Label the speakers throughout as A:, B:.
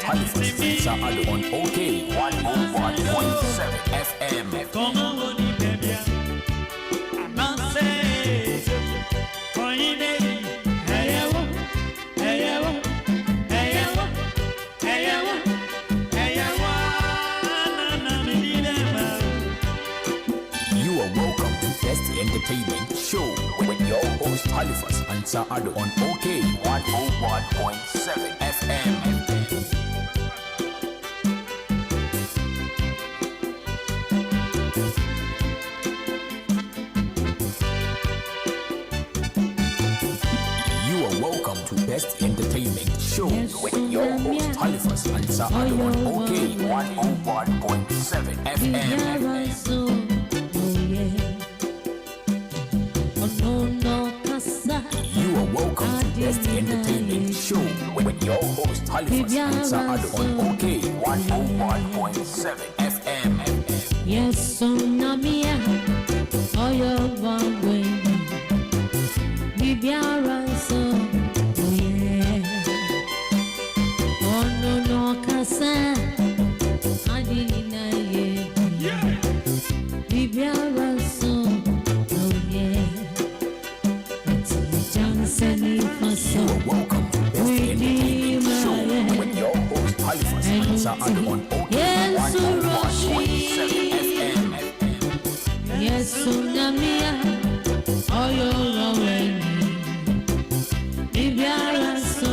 A: Halifax Addo on OK 101.7 FM.
B: Come on, baby. I'm say, for you, baby. Hey,
A: you are welcome to Best Entertainment Show with your host Halifax Addo on OK 101.7 FM. Best Entertainment Show with your host Halifax Addo on OK 101.7 FM. You are welcome to Best Entertainment Show with your host Halifax Addo on OK 101.7 FM.
C: Yes, so Namia, oh, you're one Bibiara, so.
A: Addo on OK 101.7 FM.
C: Yes, Tsunamia, all your way. Bibiara, so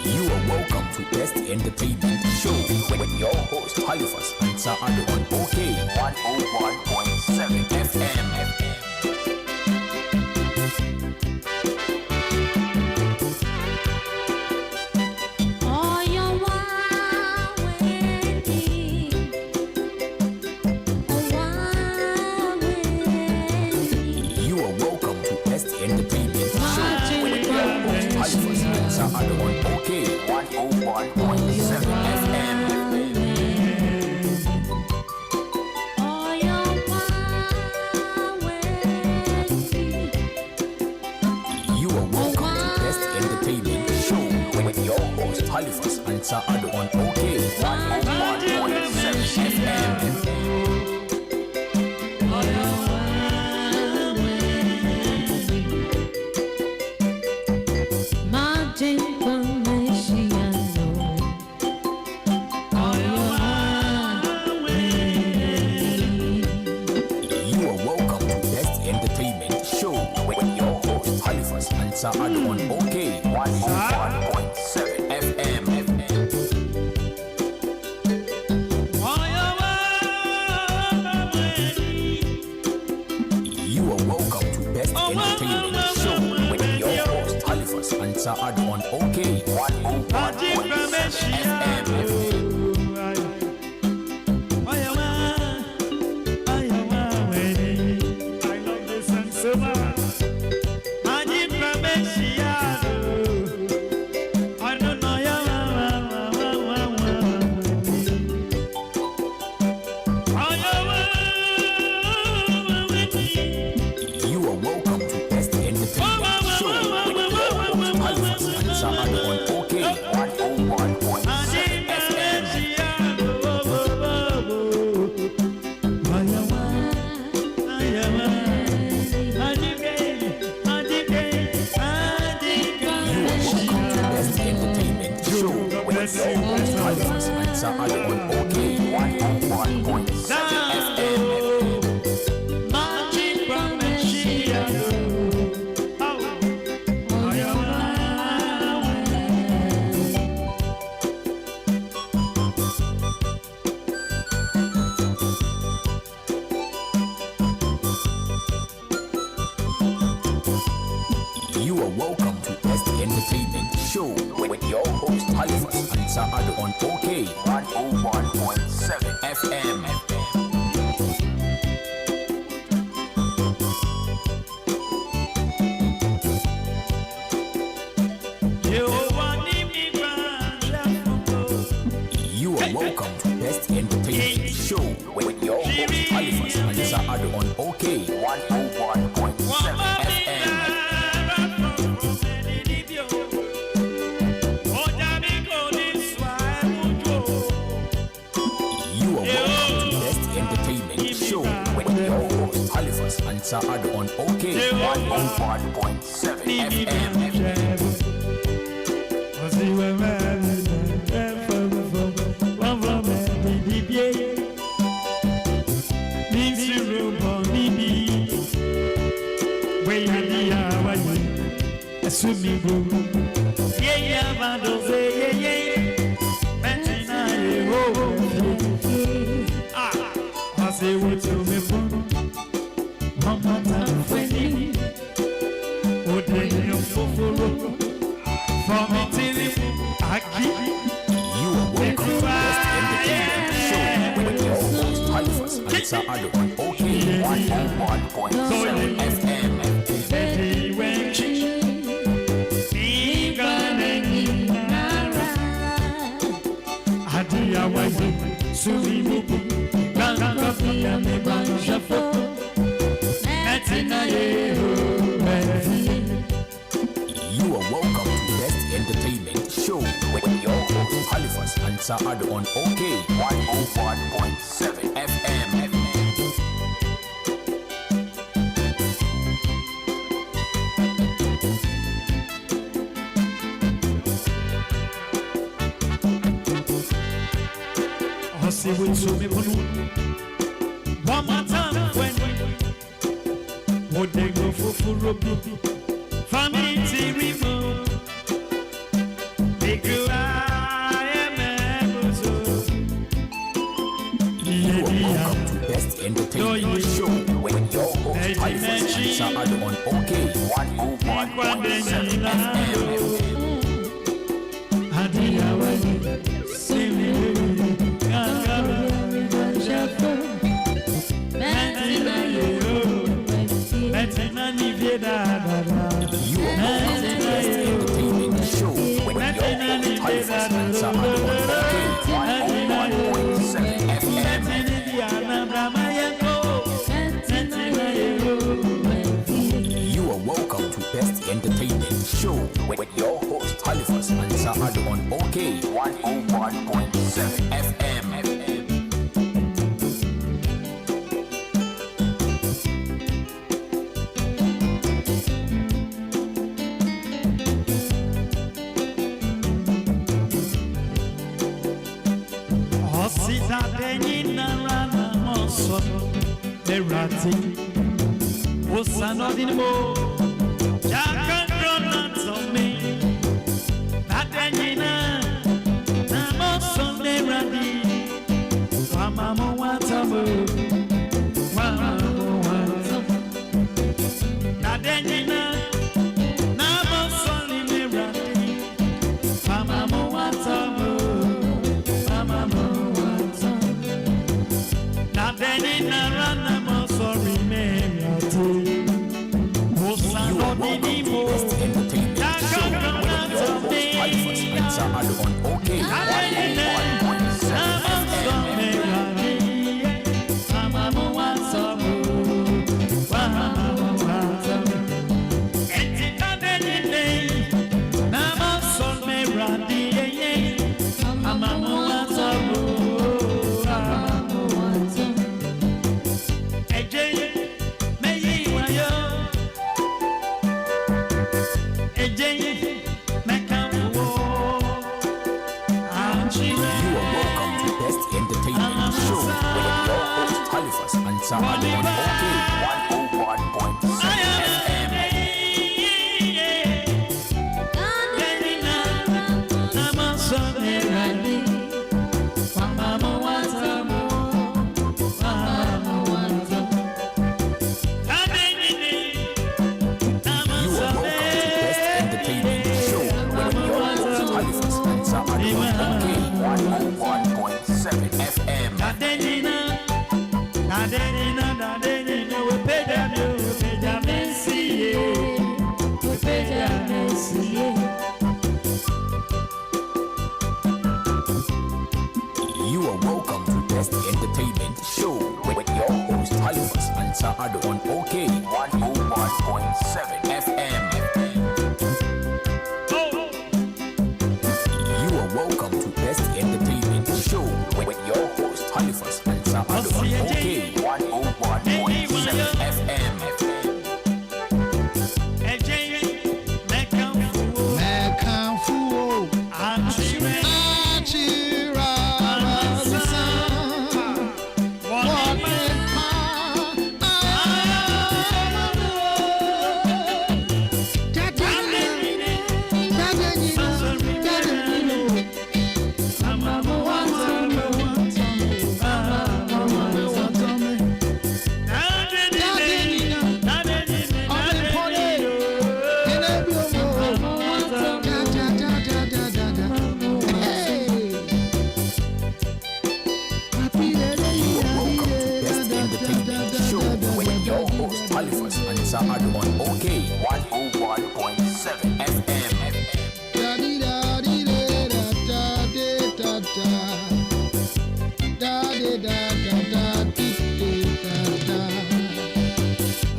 A: you are welcome to Best Entertainment Show with your host Halifax Addo on OK 101.7 FM. Addo on OK 101.7 FM. You are welcome to Best Entertainment Show with your host Halifax Addo on OK 101.7 FM. Addo on OK 101.7 FM. You are welcome to Best Entertainment Show with your host Halifax Addo on OK 101.7 FM. Addo on OK 101.7 FM. You are welcome to Best Entertainment Show with your host Halifax Addo on OK 101.7 101.7 FM. You are welcome to Best Entertainment Show with your host Halifax Addo on OK 101.7 FM. You are welcome to Best Entertainment Show with your host Halifax Addo on OK 101.7 FM. Addo on OK 101.7 FM. You are welcome to Best Entertainment Show with your host Halifax Addo on OK 101.7 FM.
B: See what so me one more time when would they go for family TV big I am
A: You are welcome to Best Entertainment Show with your host Halifax Addo on OK 101.7 You are welcome to Best Entertainment Show with your host Halifax Addo on OK 101.7 FM. You are welcome to Best Entertainment Show with your host Halifax Addo on OK 101.7 FM. best entertainment show with your host Halifax Addo on OK 101.7 FM. You are welcome to best entertainment show with your host Halifax Addo on OK 101.7 FM. Halifax Addo on OK 101.7 FM.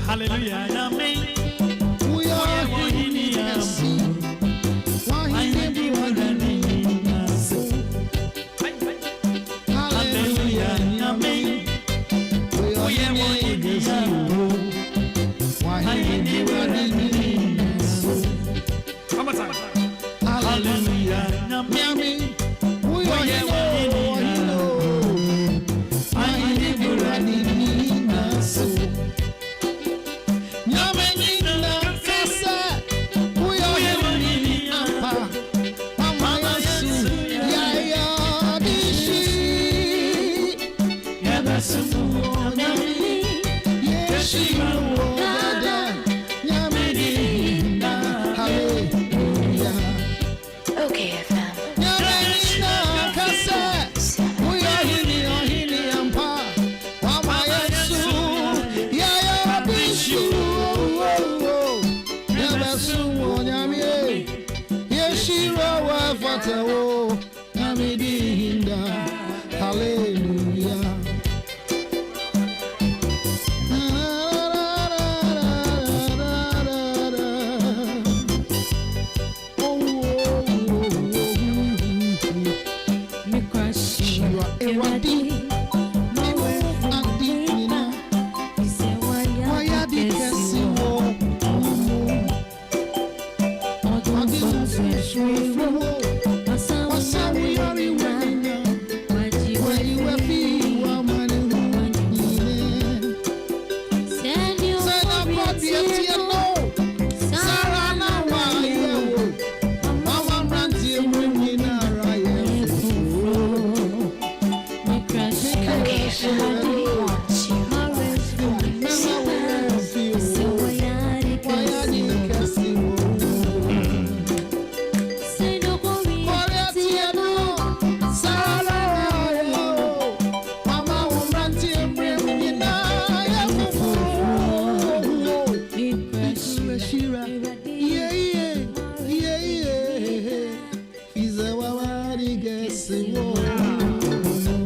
B: Hallelujah, amen.
D: We are
B: hallelujah, amen.
D: Hallelujah.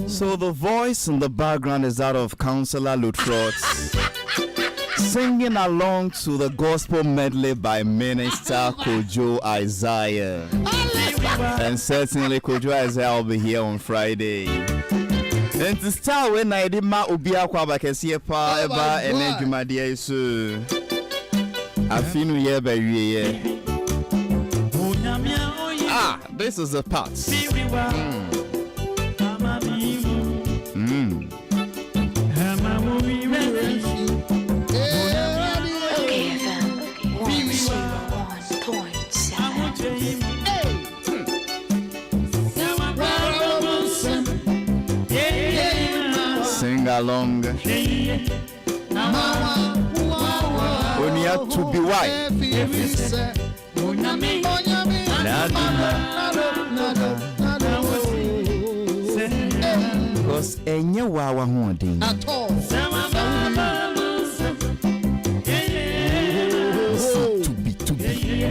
E: So the voice in the background is that of Counselor Lutford singing along to the gospel medley by Minister Kojo Isaiah. And certainly Kojo Isaiah will be here on Friday. And to start when I did my Ubia Kwabakesi pa eba enejumadi so I feel year by year. Ah, this is the part. Sing along. Only have to be white. Because any wawa holding at all. To be.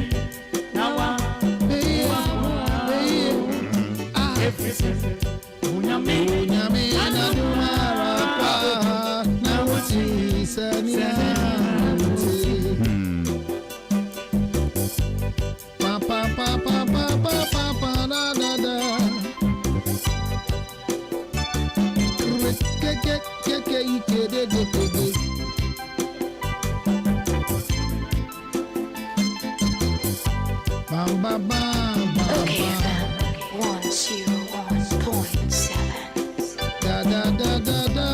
D: Bam, bam, bam, bam,
F: Okay,
D: bam.
F: FM 101.7.
D: Da, da, da, da, da.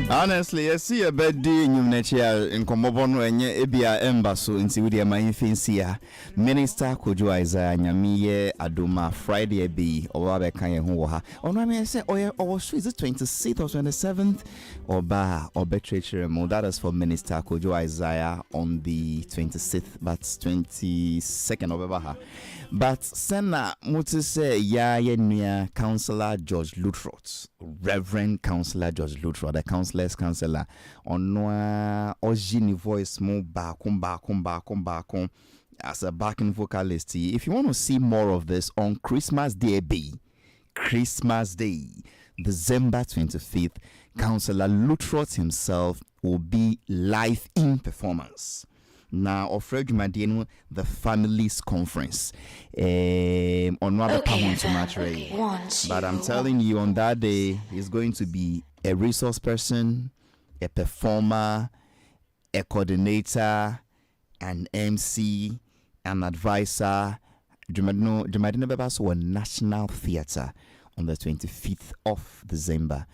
E: Honestly, I see a bad day in Netia in Comobono and Ebia Embasso in Siwidia Mainfinsia. Minister Kojo Isaiah Nyamiye Adoma Friday B or Wabe Kanye Huha. On I say, oh, is it 26th or 27th? Or Ba or Betray Mo. That is for Minister Kojo Isaiah on the 26th, but 22nd of Baha. But Sena Mutise Ya Yenia Councillor George Lutrot, Reverend Councillor George Lutrot, the councillor's councillor, on Noa Ojini voice mo back as a backing vocalist. If you want to see more of this on Christmas Day, December 25th, Councillor Lutrot himself will be live in performance. Now, Ofred Jumadino, the Families Conference. On But I'm telling you, on that day, he's going to be a resource person, a performer, a coordinator, an MC, an advisor. Jumadino Bebaso, a national theater on the 25th of December.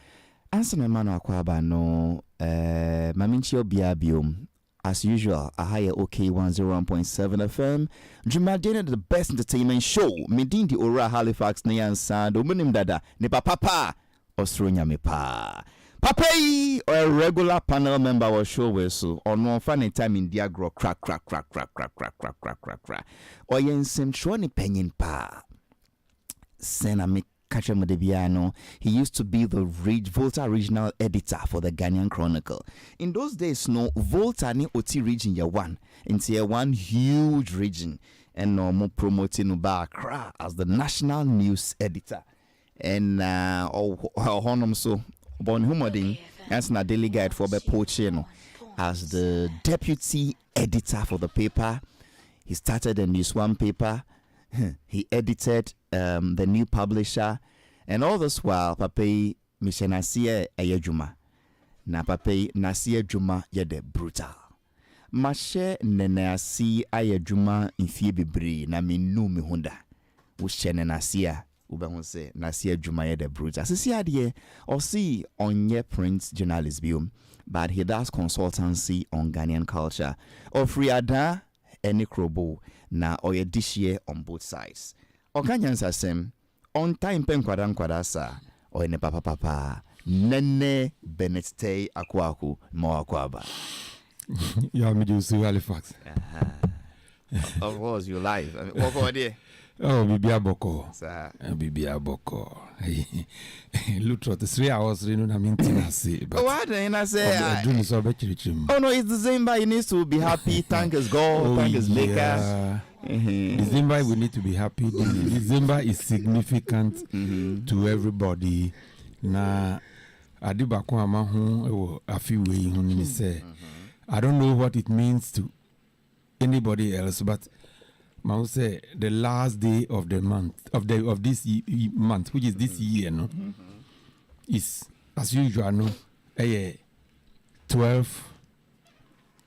E: Answer my man, Akwaba, no, Maminchio Biabium. As usual, a higher OK 101.7 FM. Jumadina, the best entertainment show. Medin di Ora Halifax Nyan Sando Munim Dada Nipa Papa Ostronya Mepa. Papai or a regular panel member or show where so or no funny time in Diagro crack. Or yen sim shoni penyin pa. Sena me he used to be the Volta regional editor for the Ghanaian Chronicle. In those days, no Volta ni Oti region ya one, into one huge region, and no more promoting Accra as the national news editor. And honum so born humoding as na daily guide for Bepocheno as the deputy editor for the paper. He started a news one paper. He edited the new publisher, and all this while, Papai Mishenasia Ayajuma. Na Papai Nasia Juma Yede brutal. Mashe Neneasi Ayajuma in Fiebibri, na minu mihunda. Ushene Nasia, Ubamose, Nasia Juma Yede brutal. Sisi adie, or see on ye print journalist view, but he does consultancy on Ghanaian culture. Or Friada, any krobo. Na oye dishye on both sides. Okanyansa sem on time pen kwadasa oye ne papa nene benete akwaku mo akwaba.
G: Yeah, me do see Halifax.
E: Of course you live. I mean, what for there?
G: Oh, Bibi Aboko.
E: Sir.
G: Bibi Aboko. Lutrot 3 hours you know na maintenance.
E: But what then I say?
G: Oh
E: no, it's December. He needs to be happy. Thank his God. Thank his Maker.
G: December we need to be happy. December is significant to everybody. Na adibako amahu afiwe hun say. I don't know what it means to anybody else, but I say the last day of the month of this month, which is this year, no, is as usual, no, 12,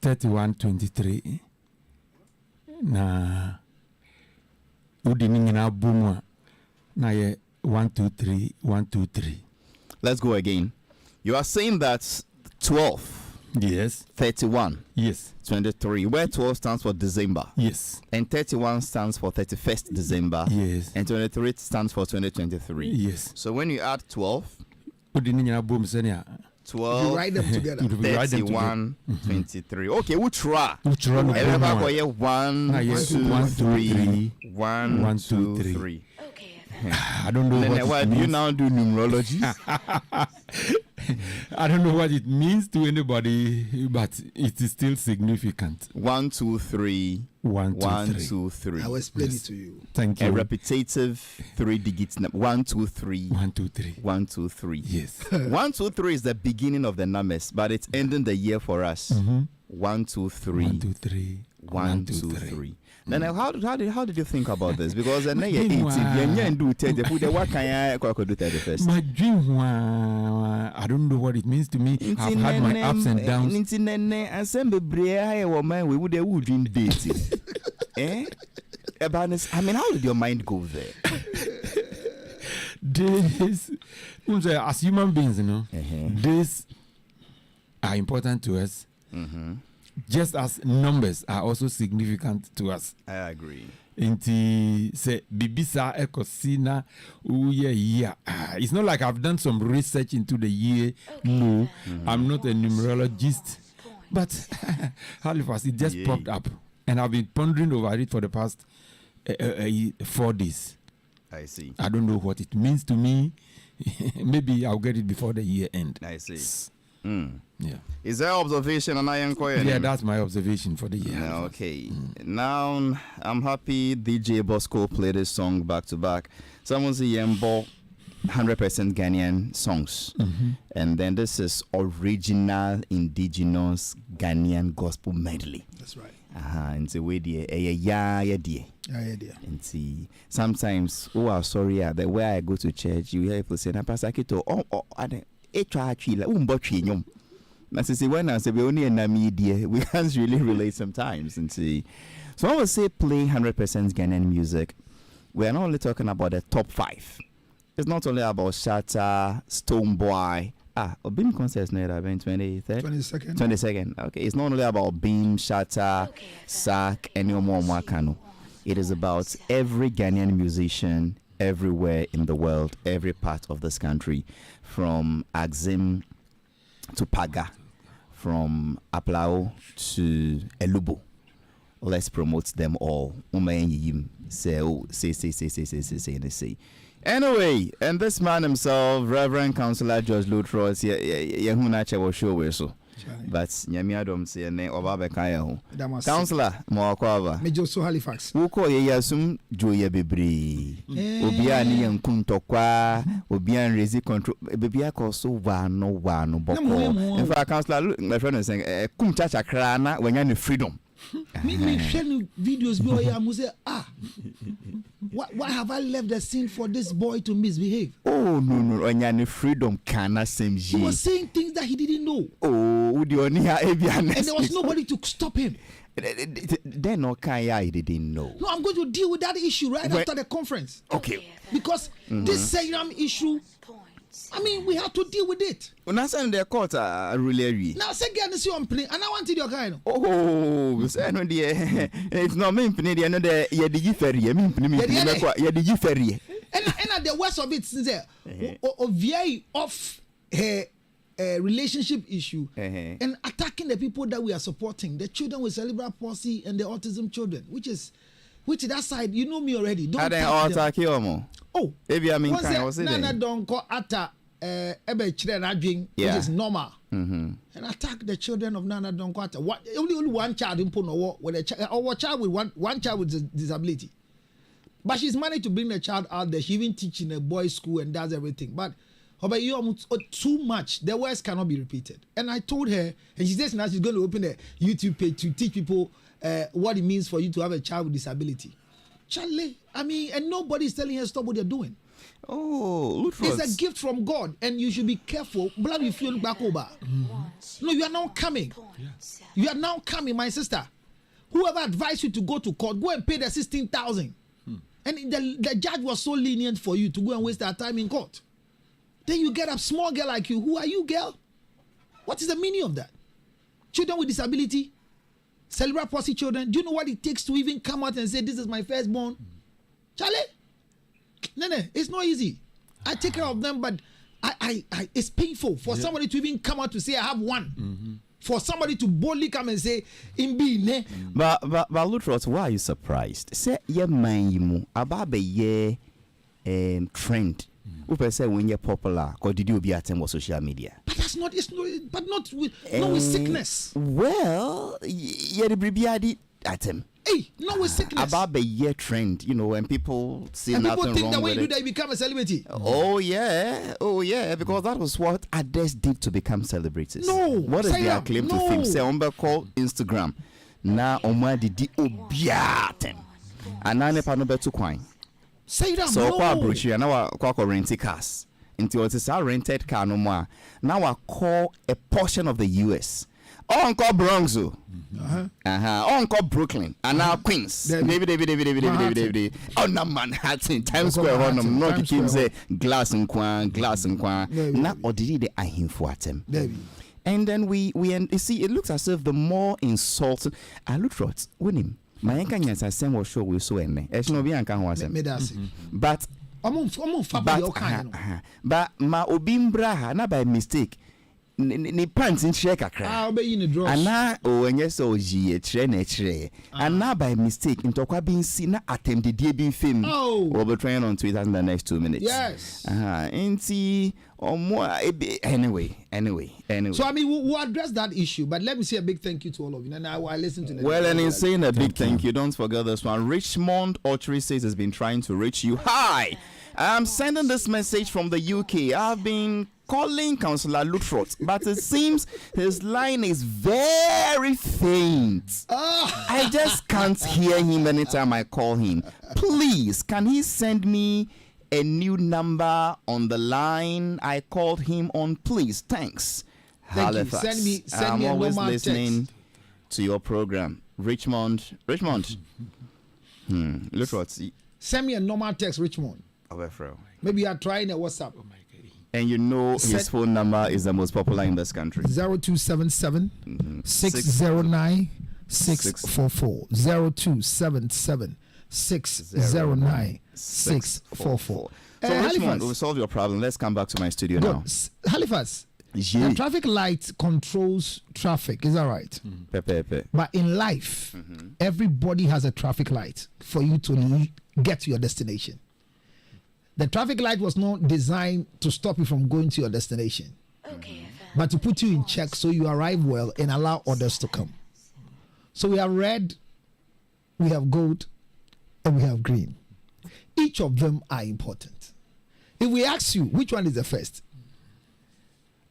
G: 31, 23. Na udini na bumwa na 1, 2, 3, 1, 2, 3.
E: Let's go again. You are saying that 12.
G: Yes.
E: 31.
G: Yes.
E: 23. Where 12 stands for December.
G: Yes.
E: And 31 stands for 31st December.
G: Yes.
E: And 23 stands for 2023.
G: Yes.
E: So when you add 12, 12,
D: You write them together.
E: 31, 23. Okay, we'll try.
G: Everybody
E: 1, 2, 3. 1, 2, 3.
F: Okay,
G: I don't know
E: Why do you now do numerology?
G: I don't know what it means to anybody, but it is still significant.
E: 1, 2, 3.
G: 1,
E: 2, 3.
D: I will explain it to you.
G: Thank you.
E: A repetitive 3 digits. 1, 2, 3.
G: 1, 2, 3.
E: 1, 2, 3.
G: Yes.
E: 1, 2, 3 is the beginning of the numbers, but it's ending the year for us. 1, 2, 3.
G: 1, 2, 3.
E: 1, 2, 3. Then how did you think about this? Because then you
G: Wow.
E: 80, you do 30. What can I do 31st?
G: My dream, I don't know what it means to me. I've had my ups and downs.
E: And some we would dream dating. Eh? About this, I mean, how did your mind go there?
G: This, as human beings, you know, these are important to us. Just as numbers are also significant to us.
E: I agree.
G: Inti say bibisa ekosina yeah. It's not like I've done some research into the year. No, I'm not a numerologist, but Halifax, it just popped up, and I've been pondering over it for the past 4 days.
E: I see.
G: I don't know what it means to me. Maybe I'll get it before the year end.
E: I see.
G: Yeah.
E: Is there observation on
G: Yeah, that's my observation for the year.
E: Okay. Now I'm happy DJ Bosco played this song back to back. Someone say Yembo 100% Ghanaian songs. And then this is original indigenous Ghanaian gospel medley.
D: That's right.
E: And so we dear yeah dear. And see sometimes sorry the way I go to church you hear people say na pastor Kito when I say we only in media, we can't really relate sometimes and see. So I would say playing 100% Ghanaian music. We are not only talking about the top 5. It's not only about Shatta, Stonebwoy. Beam concerts now that been 22nd. 22nd. Okay, it's not only about Beam, Shatta, Sak, and Yomo Mwakano. It is about every Ghanaian musician everywhere in the world, every part of this country, from Axim to Paga, from Aplao to Elubo. Let's promote them all. Say. Anyway, and this man himself, Reverend Councillor George Lutros, was show so. But Nyamiadom say ne Obabe Kaya. Councillor Moakwava.
D: Major so Halifax.
E: Who call ye yasum Joya Bibri. Obiani and Kuntokwa, Obian Resi control, Bibia so one boko. In fact, Councillor, my friend is saying, Kumchacha Krana when you're in freedom.
D: Me share videos boy I say why have I left the scene for this boy to misbehave?
E: Oh no onyane freedom kana same
D: he was saying things that he didn't know.
E: Oh the oni and
D: there was nobody to stop him.
E: Then no he didn't know.
D: No, I'm going to deal with that issue after the conference.
E: Okay.
D: Because this Seram issue, I mean, we have to deal with it.
E: When I send the court, really.
D: Now, say, get this on plane, and I want to do your kind.
E: Oh, say no, dear. It's not me, Penny, another Yadi Ferry. Yadi Ferry.
D: And the worst of it is there, VA off her relationship issue and attacking the people that we are supporting, the children with cerebral palsy and the autism children, which that side, you know me already. Don't
E: attack them.
D: Oh,
E: maybe I mean,
D: Nana don't call Atta which is normal, and attack the children of Nana don't call what only one child in Puno with a child with one child with disability. But she's managed to bring the child out there. She even teaching a boys' school and does everything. But you almost too much. The words cannot be repeated. And I told her, and she says now she's going to open a YouTube page to teach people what it means for you to have a child with disability. Charlie, I mean, and nobody's telling her stop what they're doing.
E: Oh,
D: it's a gift from God, and you should be careful. Blood will feel back over. No, you are now coming. You are now coming, my sister. Whoever advised you to go to court, go and pay the 16,000. And the judge was so lenient for you to go and waste that time in court. Then you get a small girl like you. Who are you, girl? What is the meaning of that? Children with disability, cerebral palsy children. Do you know what it takes to even come out and say, this is my firstborn? Charlie? No, it's not easy. I take care of them, but it's painful for somebody to even come out to say, I have one. For somebody to boldly come and say,
E: But Lutros, why are you surprised? Say, yeah, man, you about the trend. Who say when you're popular, or did you be at social media?
D: But that's not, not with sickness.
E: Well, yeah, the baby at him.
D: Hey, not with sickness.
E: About the year trend, when people see
D: and
E: nothing
D: people think
E: wrong
D: that when
E: with
D: you do
E: it.
D: that, you become a celebrity.
E: Oh yeah, because that was what others did to become celebrities.
D: No,
E: what is their claim to fame? Say, call Instagram. na omo adidi obiatem anane pa no beto kwan
D: say that
E: so
D: no.
E: kwa brochure na kwa rent cars into what is our rented car no more now I call a portion of the US Uncle Bronx Uncle Brooklyn and now Queens David on Manhattan Times Square on no kim say glass and kwan na odidi de ahimfo atem and then we you see it looks as if the more insulting I look for it with him my enka nyasa sem was show we so enne e no bi anka ho asem but but ma obi mbra ha na by mistake ni pants in share kakra
D: obey in draw
E: ana o enye so ji e kire na kire ana by mistake ntokwa bi nsi na attempt die bi fam we'll be trying on Twitter in the next 2 minutes
D: yes
E: nti or more anyway
D: so I mean we'll address that issue but let me say a big thank you to all of you and I will listen to the
E: well and in saying a big thank you don't forget this one Richmond Autry says has been trying to reach you. Hi, I'm sending this message from the UK. I've been calling Councillor Luttrot, but it seems his line is very faint. I just can't hear him anytime I call him. Please, can he send me a new number on the line I called him on, please? Thanks. Halifax.
D: Send me
E: I'm
D: a
E: always
D: normal
E: listening
D: text
E: to your program. Richmond. Luttrot.
D: Send me a normal text, Richmond. Maybe you are trying a WhatsApp.
E: And you know his phone number is the most popular in this country.
D: 0277 609 644. 0277 609 644.
E: So Richmond, we'll solve your problem. Let's come back to my studio now.
D: Halifax.
E: Yeah.
D: The traffic light controls traffic, is that right? But in life, everybody has a traffic light for you to get to your destination. The traffic light was not designed to stop you from going to your destination, but to put you in check so you arrive well and allow others to come. So we have red, we have gold, and we have green. Each of them are important. If we ask you which one is the first,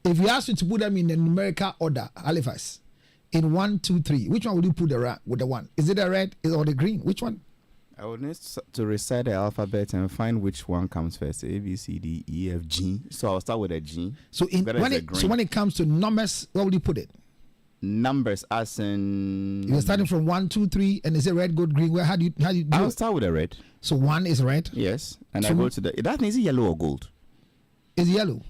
D: if we ask you to put them in a numerical order, Halifax, in 1, 2, 3, which one would you put with the one? Is it the red or the green? Which one?
E: I would need to recite the alphabet and find which one comes first. A, B, C, D, E, F, G. So I'll start with a G.
D: So when it comes to numbers, what would you put it?
E: Numbers as in...
D: You're starting from 1, 2, 3, and is it red, gold, green? How do you do
E: I'll
D: it?
E: start with a red.
D: So 1 is red?
E: Yes. And I go to the... That means yellow or gold?
D: It's yellow.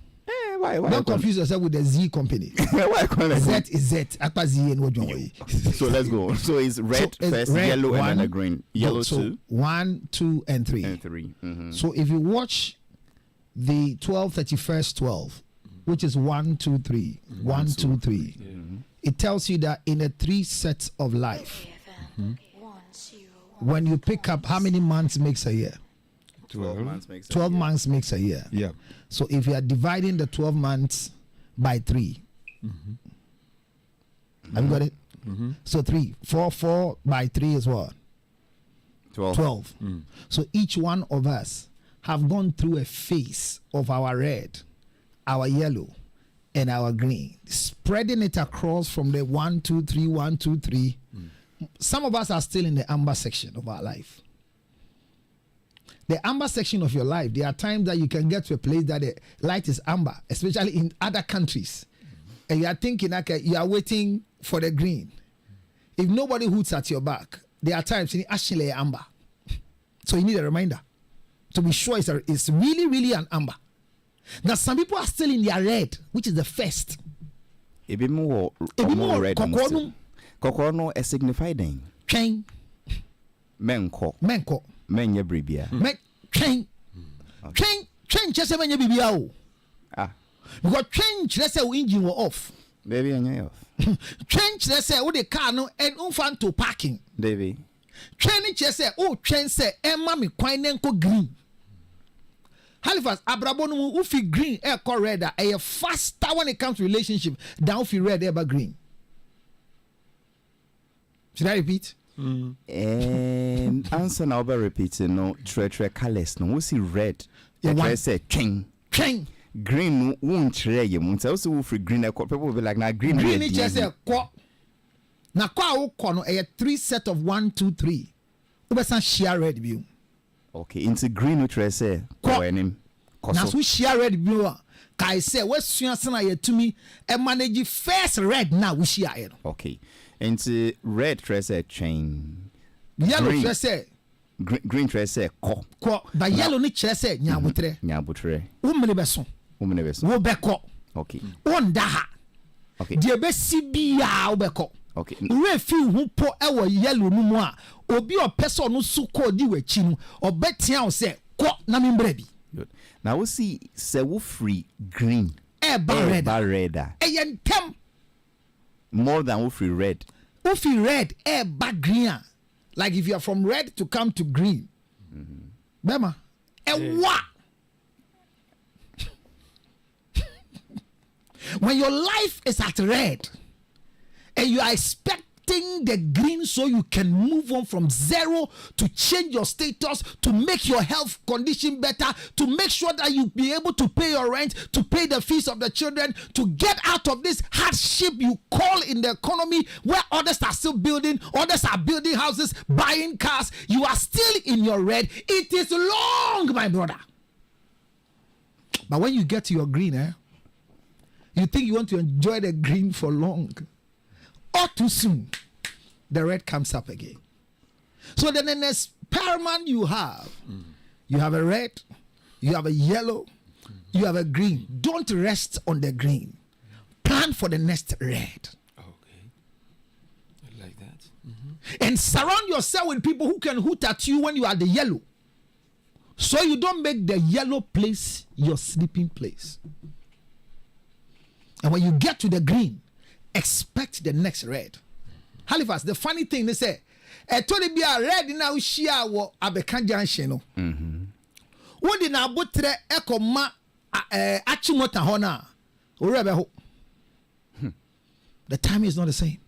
E: Why
D: Don't confuse yourself with the Z company.
E: Why call it
D: Z is Z. After Z and what you
E: So let's go. So it's red first,
D: red,
E: yellow,
D: one,
E: and then a green. Yellow
D: so
E: 2.
D: 1, 2, and 3.
E: And 3.
D: So if you watch the 12, 31st, 12, which is 1, 2, 3, 1, 2, 3, it tells you that in a 3 sets of life, when you pick up how many months makes a year?
E: 12 months makes
D: 12 months makes a year.
G: Yeah.
D: So if you are dividing the 12 months by 3, have you got it? So 4 by 3 is what? 12. So each one of us have gone through a phase of our red, our yellow, and our green, spreading it across from the 1, 2, 3, 1, 2, 3. Some of us are still in the amber section of our life. The amber section of your life, there are times that you can get to a place that the light is amber, especially in other countries. And you are thinking, okay, you are waiting for the green. If nobody hoots at your back, there are times you need actually amber. So you need a reminder to be sure it's really, really an amber. Now, some people are still in their red, which is the first.
E: A bit more red. Kokono a signified
D: Train.
E: Menko. Menye bribia.
D: Train. Just a menye bribia. Because train, let's say, engine were off.
E: Baby, and off.
D: Train, let's say, the car no and unfan to parking.
E: Baby.
D: Train, just say, train say, Emma me quinenko green. Halifax, Abrabonu, ufi green, air core red, a faster when it comes to relationship than ufi red, ever green. Should I repeat?
E: Answer now by repeating no tre colors no we see red I say train green won't tray you won't also free green people will be like now green
D: just say Na kwa wo kɔ no 3 set of 1 2 3. Wobɛsan share red view.
E: Okay, into green which I say.
D: Na so share red view a kai say wasua sana yetumi e manage first red na we share no.
E: Okay. Into red dress chain.
D: Yellow dress say
E: green dress say ko.
D: But yellow ni kyerɛ sɛ nyabotre.
E: Nyabotre.
D: Wo mene beso. Wo bɛkɔ.
E: Okay.
D: Wonda ha.
E: Okay.
D: Die besi bia wo bɛkɔ.
E: Okay.
D: We feel who po ewo yellow no mu a obi o person no su ko di wachi no obetia o se ko na membrɛ bi.
E: Good. Now we see say we free green.
D: Red. Ntem.
E: More than we free red.
D: We free red green. Like if you are from red to come to green. Bema. Wa. When your life is at red and you are expecting the green so you can move on from zero to change your status, to make your health condition better, to make sure that you be able to pay your rent, to pay the fees of the children, to get out of this hardship you call in the economy where others are still building, others are building houses, buying cars, you are still in your red. It is long, my brother. But when you get to your green, you think you want to enjoy the green for long. Or too soon, the red comes up again. So then the next experiment you have a red, you have a yellow, you have a green. Don't rest on the green. Plan for the next red.
G: Okay. I like that.
D: And surround yourself with people who can hoot at you when you are the yellow. So you don't make the yellow place your sleeping place. And when you get to the green, expect the next red. Halifax, the funny thing they say, Tony be a red now share what Abeka Junction. What did na botre eko ma achimota hona? Urebe. The time is not the same.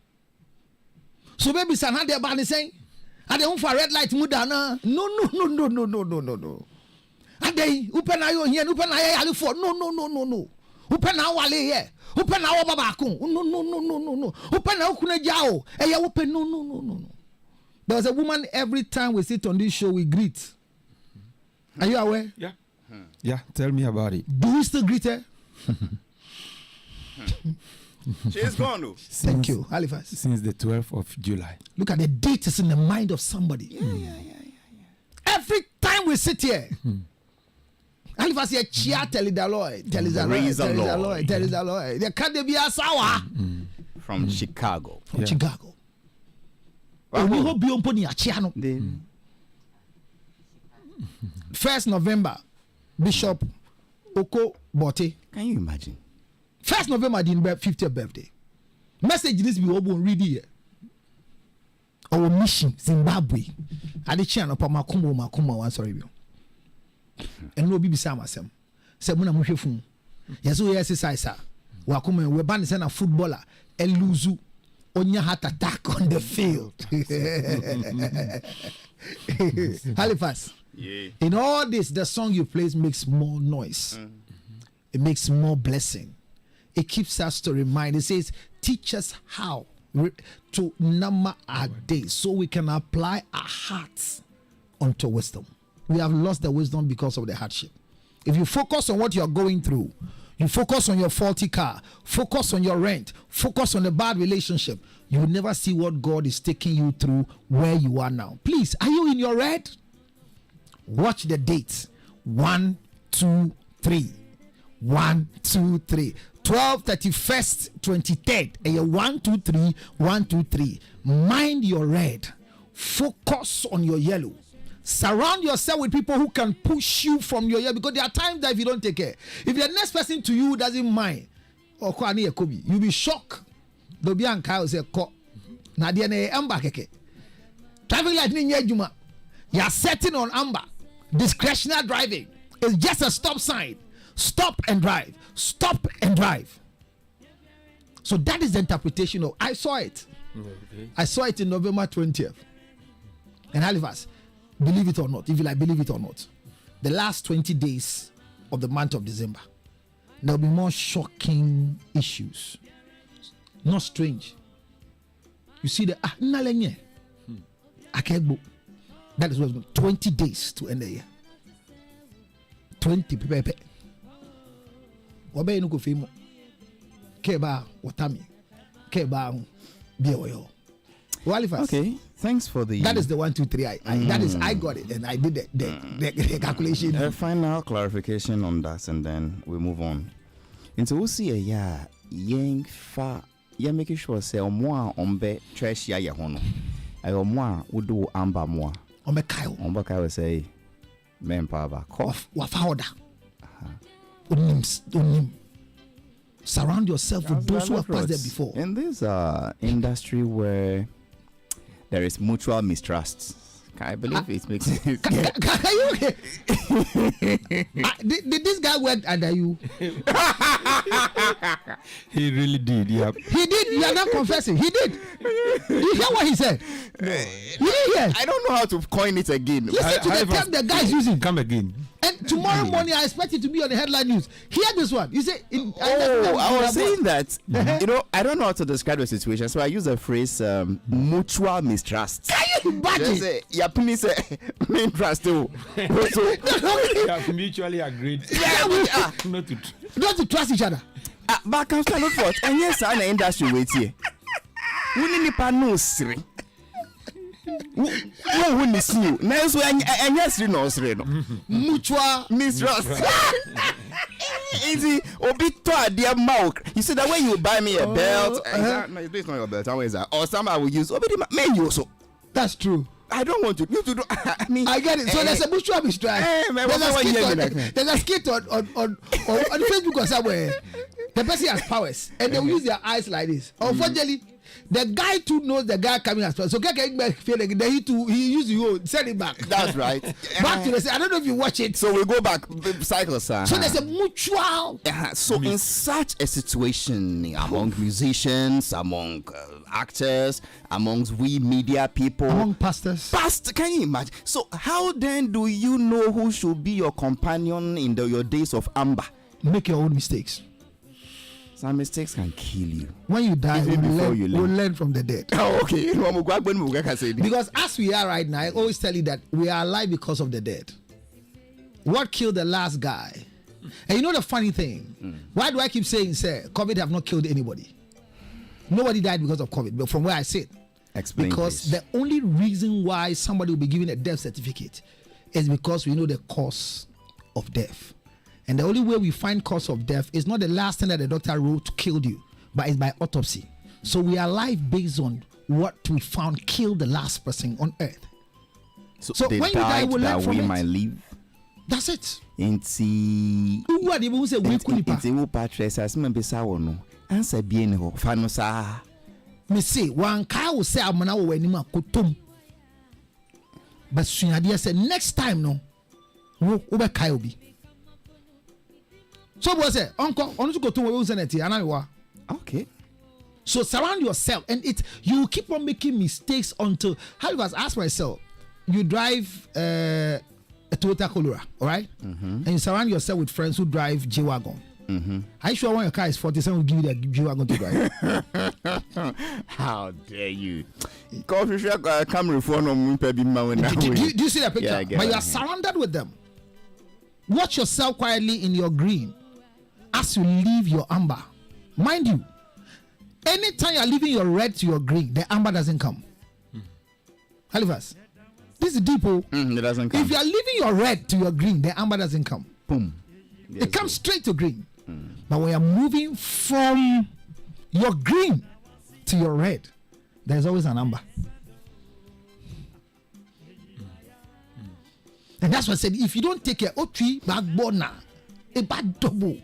D: So baby san had their body saying, "Are they home for red light mudana?" No. Are they open ayo here? Open ayo ali for no. Open now wale here. Open now baba kun. No. Open now kuna jao. Eya open no. There was a woman every time we sit on this show we greet. Are you aware?
G: Yeah. Yeah, tell me about it.
D: Do you still greet her?
E: She is gone though.
D: Thank you, Halifax.
G: Since the 12th of July.
D: Look at the date is in the mind of somebody. Yeah. Every time we sit here, Halifax here chia tell the Lord. There is a Lord. There can't be a sour.
E: From Chicago.
D: Chicago. We hope you put in a chiano. 1st November, Bishop Oko Bote.
E: Can you imagine?
D: 1st November, the 50th birthday. Message this be open read here. Our mission, Zimbabwe. I did channel pa makuma one sorry. And no bibi sama sem. Se muna muhwefu. Yeso we exercise. Wakuma we ban send a footballer and lose onya heart attack on the field. Halifax.
E: Yeah.
D: In all this, the song you play makes more noise. It makes more blessing. It keeps us to remind. It says, teach us how to number our days so we can apply our hearts unto wisdom. We have lost the wisdom because of the hardship. If you focus on what you are going through, you focus on your faulty car, focus on your rent, focus on the bad relationship, you will never see what God is taking you through where you are now. Please, are you in your red? Watch the dates. 1, 2, 3. 1, 2, 3. 12, 31st, 23rd. And 1, 2, 3. 1, 2, 3. Mind your red. Focus on your yellow. Surround yourself with people who can push you from your yellow. Because there are times that if you don't take care, if the next person to you doesn't mind, you'll be shocked. Dobi and Kyle say, Nadia ne amber keke. Traffic light ni juma. You are setting on amber. Discretionary driving is just a stop sign. Stop and drive. Stop and drive. So that is the interpretation of. I saw it.
G: Okay.
D: I saw it in November 20th. And Halifax, believe it or not, if you like, believe it or not, the last 20 days of the month of December, there will be more shocking issues. Not strange. You see the nalenye. Akegbo. That is what 20 days to end the year. 20 pepe. Wabe no go fimo. Keba watami. Keba biyo. Halifax.
E: Okay, thanks for the.
D: That is the 1, 2, 3. That is I got it and I did the calculation.
E: A final clarification on that, and then we move on. Into we see yang fa making sure say omo ombe trash ya hono. I omo wodo amba mo. Ombe kai say men pa ba cough
D: wa fa order. Onim. Surround yourself with those who have passed there before.
E: In this industry where there is mutual mistrust, I believe it makes sense.
D: Can you? Did this guy work under you?
G: He really did. Yeah.
D: He did. You are not confessing. He did. You hear what he said? You didn't hear.
E: I don't know how to coin it again.
D: Listen to the term the guy is using.
G: Come again.
D: And tomorrow morning, I expect it to be on the headline news. Hear this one. You say,
E: I was saying that, I don't know how to describe the situation, so I use the phrase mutual mistrust.
D: Can you imagine?
E: Yeah, please say, mistrust too.
G: We have mutually agreed
D: Not to trust each other.
E: But I can stand up for it. And yes, I'm in the industry wait here. We need to know siri. Who needs you? Now, so and yes, you know,
D: Mutual
E: mistrust. Easy, obito dear mouth. You see that when you buy me a belt, no, this is not your belt. How is that? Or some I will use. Man, you so.
D: That's true.
E: I don't want you to do.
D: I get it. So there's a mutual mistrust. There's a skit on Facebook or somewhere. The person has powers, and they will use their eyes like this. Unfortunately, the guy too knows the guy coming as well. So feeling then he used you send it back.
E: That's right.
D: Back to the. I don't know if you watch it.
E: So we go back cycle, sir.
D: So there's a mutual.
E: So in such a situation, among musicians, among actors, amongst we media people,
D: among pastors.
E: Can you imagine? So how then do you know who should be your companion in your days of amber?
D: Make your own mistakes.
E: Some mistakes can kill you.
D: When you die, we'll learn from the dead.
E: Oh, okay.
D: Because as we are right now, I always tell you that we are alive because of the dead. What killed the last guy? And you know the funny thing? Why do I keep saying, sir, COVID have not killed anybody? Nobody died because of COVID, but from where I sit.
E: Explain,
D: because
E: please.
D: The only reason why somebody will be given a death certificate is because we know the cause of death. And the only way we find cause of death is not the last thing that the doctor wrote killed you, but it's by autopsy. So we are alive based on what we found killed the last person on earth.
E: So they when you die, we'll that we might live.
D: That's it.
E: Inti.
D: Who are the people who say we could
E: Inti who patrese as me besa wono. Answer bien ho. Fano sa.
D: Me say one guy will say amana wo anima kotom. But Sunyade said next time no. Wo be kai obi. So what say? Uncle, on to go to where
E: okay.
D: So surround yourself, and you keep on making mistakes until Halifax. Ask myself, you drive a Toyota Corolla, all right? And you surround yourself with friends who drive G-Wagon. Are you sure when your car is 47 will give you the G-Wagon to drive?
E: How dare you? Do you see the
D: picture?
E: Yeah,
D: but you are surrounded with them. Watch yourself quietly in your green as you leave your amber. Mind you, anytime you are leaving your red to your green, the amber doesn't come. Halifax, this is deep.
E: It doesn't come.
D: If you are leaving your red to your green, the amber doesn't come.
E: Boom.
D: Yes, it comes straight to green. But when you are moving from your green to your red, there's always an amber. And that's why I said, if you don't take care, backbone a bad double.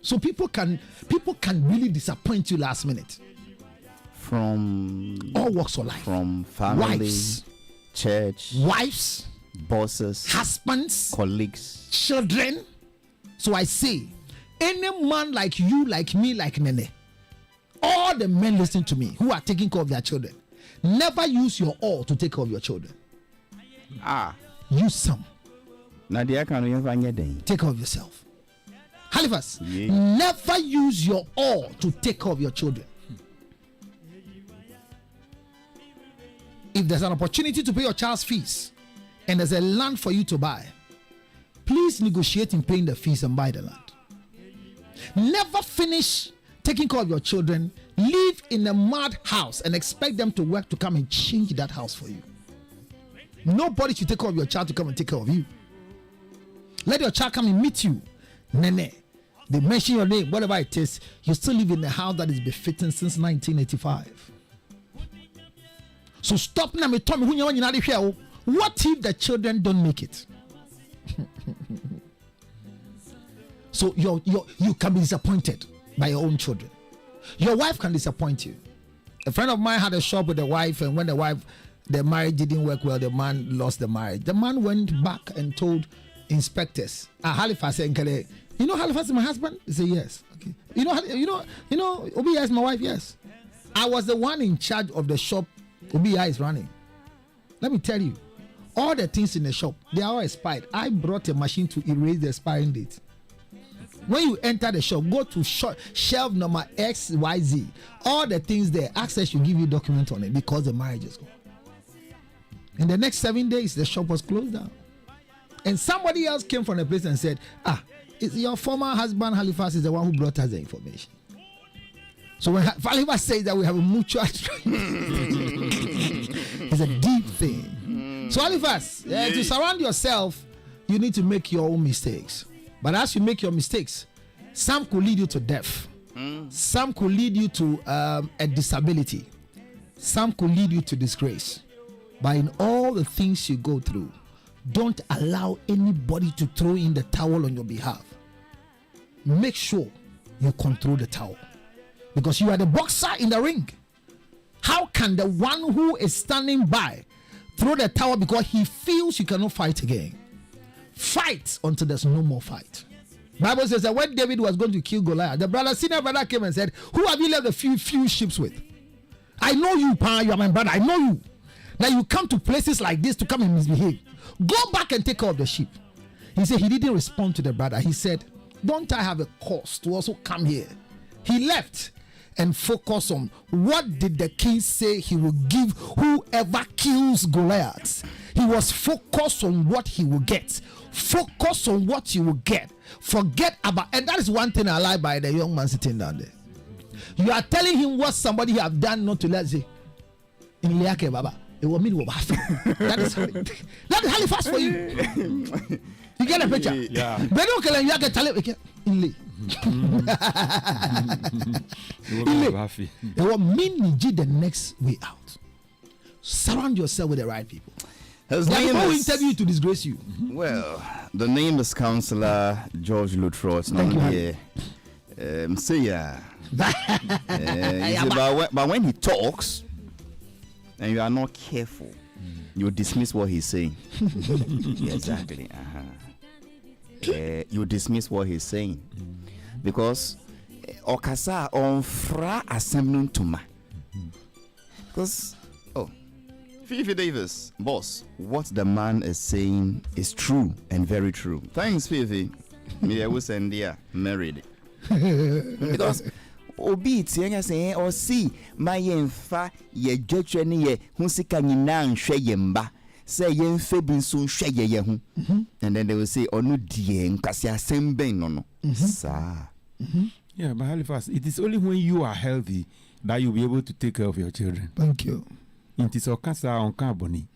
D: So people can really disappoint you last minute.
E: From
D: all walks of life.
E: From family,
D: wives,
E: church,
D: wives,
E: bosses,
D: husbands,
E: colleagues,
D: children. So I say, any man like you, like me, like Nene, all the men listening to me who are taking care of their children, never use your all to take care of your children. Use some. Take care of yourself. Halifax, never use your all to take care of your children. if there's an opportunity to pay your child's fees and there's a land for you to buy, please negotiate in paying the fees and buy the land. Never finish taking care of your children, live in a mad house and expect them to work to come and change that house for you. Nobody should take care of your child to come and take care of you. Let your child come and meet you. Nene, they mention your name, whatever it is, you still live in a house that is befitting since 1985. So stop now. What if the children don't make it? So you can be disappointed by your own children. Your wife can disappoint you. A friend of mine had a shop with the wife, and when the marriage didn't work well, the man lost the marriage. The man went back and told inspectors at Halifax, you know Halifax is my husband? He said yes. Okay. You know Obiya is my wife? Yes. I was the one in charge of the shop Obiya is running. Let me tell you, all the things in the shop, they are all expired. I brought a machine to erase the expiring date. When you enter the shop, go to shelf number XYZ. All the things there, Access should give you document on it because the marriage is gone. In the next 7 days, the shop was closed down. And somebody else came from the place and said, it's your former husband, Halifax, is the one who brought us the information. So when Halifax says that we have a mutual it's a deep thing. So Halifax, to surround yourself, you need to make your own mistakes. But as you make your mistakes, some could lead you to death. Some could lead you to a disability. Some could lead you to disgrace. But in all the things you go through, don't allow anybody to throw in the towel on your behalf. Make sure you control the towel. Because you are the boxer in the ring. How can the one who is standing by throw the towel because he feels you cannot fight again? Fight until there's no more fight. Bible says that when David was going to kill Goliath, the senior brother came and said, who have you left a few ships with? I know you, Pa, you are my brother. I know you. Now you come to places like this to come and misbehave. Go back and take care of the sheep. He said he didn't respond to the brother. He said, don't I have a cause to also come here? He left and focused on what did the king say he will give whoever kills Goliath. He was focused on what he will get. Focus on what you will get. Forget about, and that is one thing I like by the young man sitting down there. You are telling him what somebody have done not to let say in Liake Baba. It will mean that is Halifax for you. You get a picture?
G: Yeah.
D: But okay, you can tell it. It will mean the next way out. Surround yourself with the right people.
E: His
D: There
E: name
D: are people who
E: is,
D: interview you to disgrace you.
E: well, the name is Councillor George Lutrot.
D: Thank you,
E: But when he talks and you are not careful, you dismiss what he's saying. Exactly. You dismiss what he's saying because okasa on fra assembling tuma. Because Fifi Davis, boss, what the man is saying is true and very true. Thanks, Fifi. Me, I will send you married. Because obi tienga say or see my yemfa ye judge ye husika nyina nhwe yemba say yemfe bin so nhwe ye hu and then they will say onu die nkase asem no no sa.
G: Yeah, but Halifax, it is only when you are healthy that you'll be able to take care of your children.
D: Thank you.
G: It is on carbon.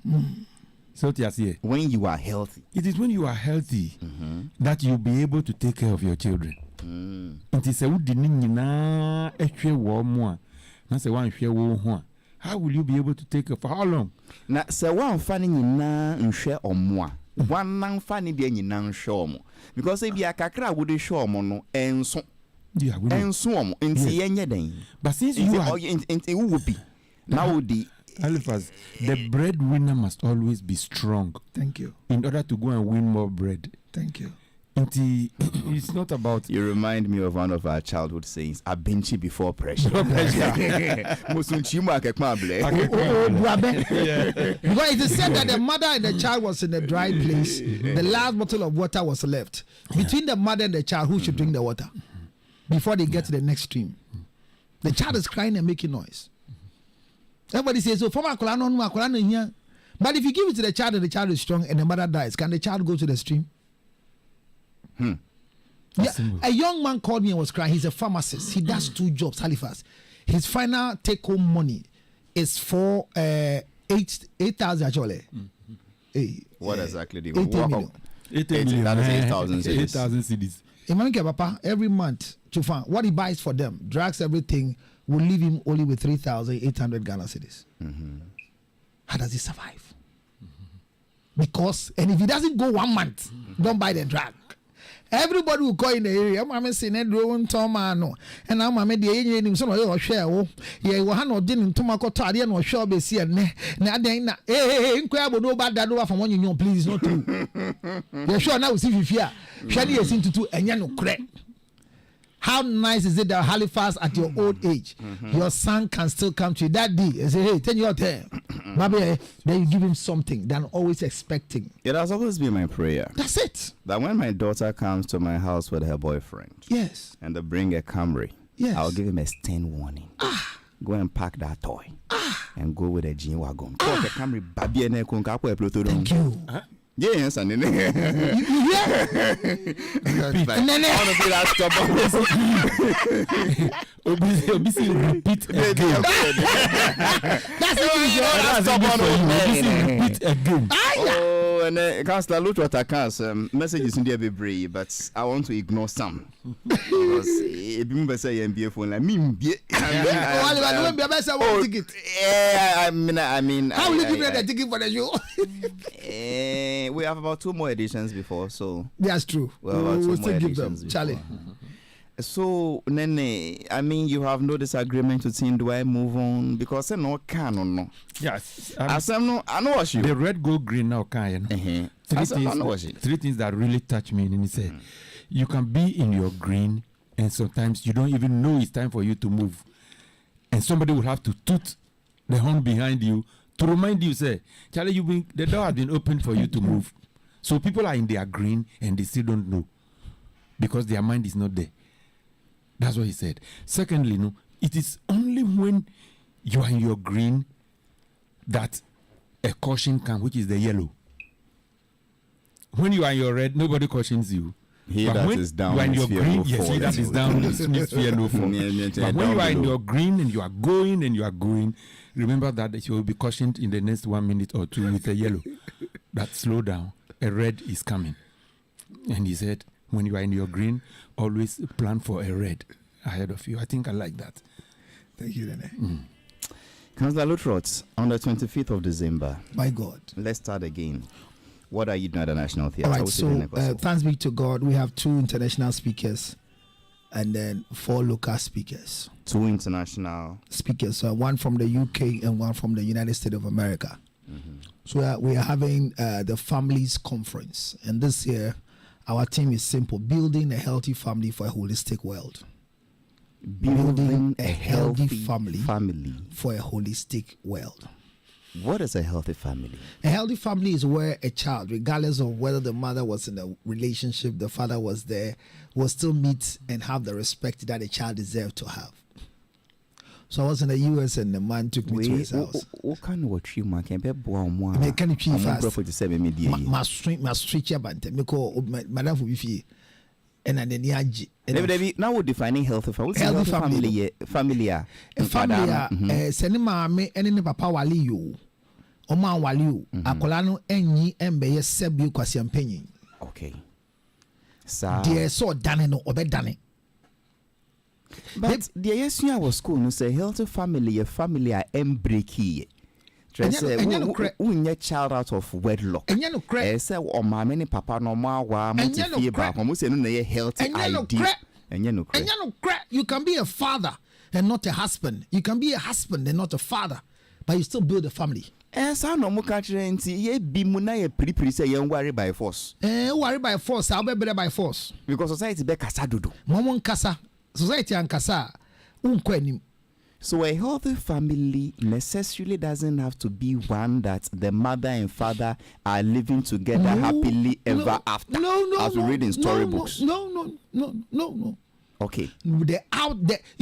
G: So
E: when you are healthy,
G: it is when you are healthy that you'll be able to take care of your children. It is a how will you be able to take care for how long?
E: Na se one fanny na nhwe omwa one nan fanny de nyina nhwe omo because e bia kakra wo de hwe omo no enso omo enti yenye den.
G: But since you are
E: will be now the
G: Halifax, the breadwinner must always be strong.
D: Thank you.
G: In order to go and win more bread.
D: Thank you.
G: It's not about.
E: You remind me of one of our childhood sayings: "Abenchi before pressure."
D: Because it is said that the mother and the child was in a dry place. The last bottle of water was left between the mother and the child. Who should drink the water before they get to the next stream? The child is crying and making noise. Everybody says, so from akola no here. But if you give it to the child and the child is strong and the mother dies, can the child go to the stream? Yeah, a young man called me and was crying. He's a pharmacist. He does 2 jobs, Halifax. His final take-home money is for 8,000 actually.
E: What exactly do you
D: 8 million.
G: 8 million.
E: That is 8,000 cedis.
G: 8,000 cedis.
D: Imagine Papa every month to find what he buys for them, drugs, everything will leave him only with 3,800 Ghana cedis. How does he survive? Because and if he doesn't go 1 month, don't buy the drug. Everybody will call in the area. I'm saying that drone Tomano, and I'm a mediating some of your share. Yeah, we have no dinner to my cottage and shall be seen. Now, then, incredible no bad that over from 1 union, please, not true. You're sure now, see if you are. Shall you seem to do and you know, correct? How nice is it that Halifax at your old age, your son can still come to you that day and say, hey, tell your turn. Maybe then you give him something than always expecting.
E: It has always been my prayer.
D: That's it.
E: That when my daughter comes to my house with her boyfriend,
D: Yes.
E: and they bring a Camry,
D: Yes.
E: I'll give him a stern warning. Go and pack that toy. And go with a G wagon. Talk a Camry, baby, and a concapo,
D: Thank you.
E: yes, and then
D: Yeah.
E: I want to be that stubborn.
G: Obisi repeat again.
D: That's it.
G: Repeat again.
E: Oh, and Councillor Luther accounts messages in there be brave, but I want to ignore some because if you say MBA phone like me, I mean,
D: how will you give me the ticket for the show?
E: We have about 2 more editions before, so
D: That's true. We'll still give them, Charlie.
E: So, Nene, I mean, you have no disagreement with him. Do I move on? Because I know can or no.
G: Yes.
E: I know what you.
G: The red, gold, green now can. Three things that really touch me. And he said, you can be in your green, and sometimes you don't even know it's time for you to move. And somebody will have to toot the horn behind you to remind you, say, Charlie, the door has been opened for you to move. So people are in their green and they still don't know because their mind is not there. That's what he said. Secondly, no, it is only when you are in your green that a caution can, which is the yellow. When you are in your red, nobody cautions you.
E: He that is down,
G: you are in your green,
E: no
G: yes, he that is down, means fear no fall. But when you are in your green and you are going, remember that you will be cautioned in the next 1 minute or 2 with a yellow. That slow down, a red is coming. And he said, when you are in your green, always plan for a red ahead of you. I think I like that.
D: Thank you, Rene.
E: Councillor Lutrot, on the 25th of December.
D: My God.
E: Let's start again. What are you doing at the National Theatre?
D: All right, so thanks be to God, we have 2 international speakers and then 4 local speakers.
E: 2 international
D: speakers, one from the UK and one from the United States of America. So we are having the Families Conference, and this year our theme is simple: building a healthy family for a holistic world. Building a healthy family for a holistic world.
E: What is a healthy family?
D: A healthy family is where a child, regardless of whether the mother was in a relationship, the father was there, will still meet and have the respect that a child deserves to have. So I was in the US and the man took me to his house.
E: What kind of tree man can be born?
D: I can tree fast.
E: My
D: street bante. Me call madam for bifi. And then the
E: now we're defining healthy family. Healthy family.
D: A family. Send me any papa wali you. Oma wali you. Akolano enyi embe ye sebi kwasi ampenyi.
E: Okay. So
D: dear so dane no obe dane.
E: But the yes you was school no say healthy family a family are embreaky. Your child out of wedlock. Say or my many papa no ma wa multi back almost no healthy idea. And
D: you can be a father and not a husband. You can be a husband and not a father, but you still build a family.
E: So no mo catch ye be muna ye pretty say you worry by force.
D: Worry by force, I'll be better by force.
E: Because society be kasa dodo.
D: Momon kasa. Society and kasa.
E: So a healthy family necessarily doesn't have to be one that the mother and father are living together happily ever after. As we read in storybooks.
D: No.
E: Okay.
D: You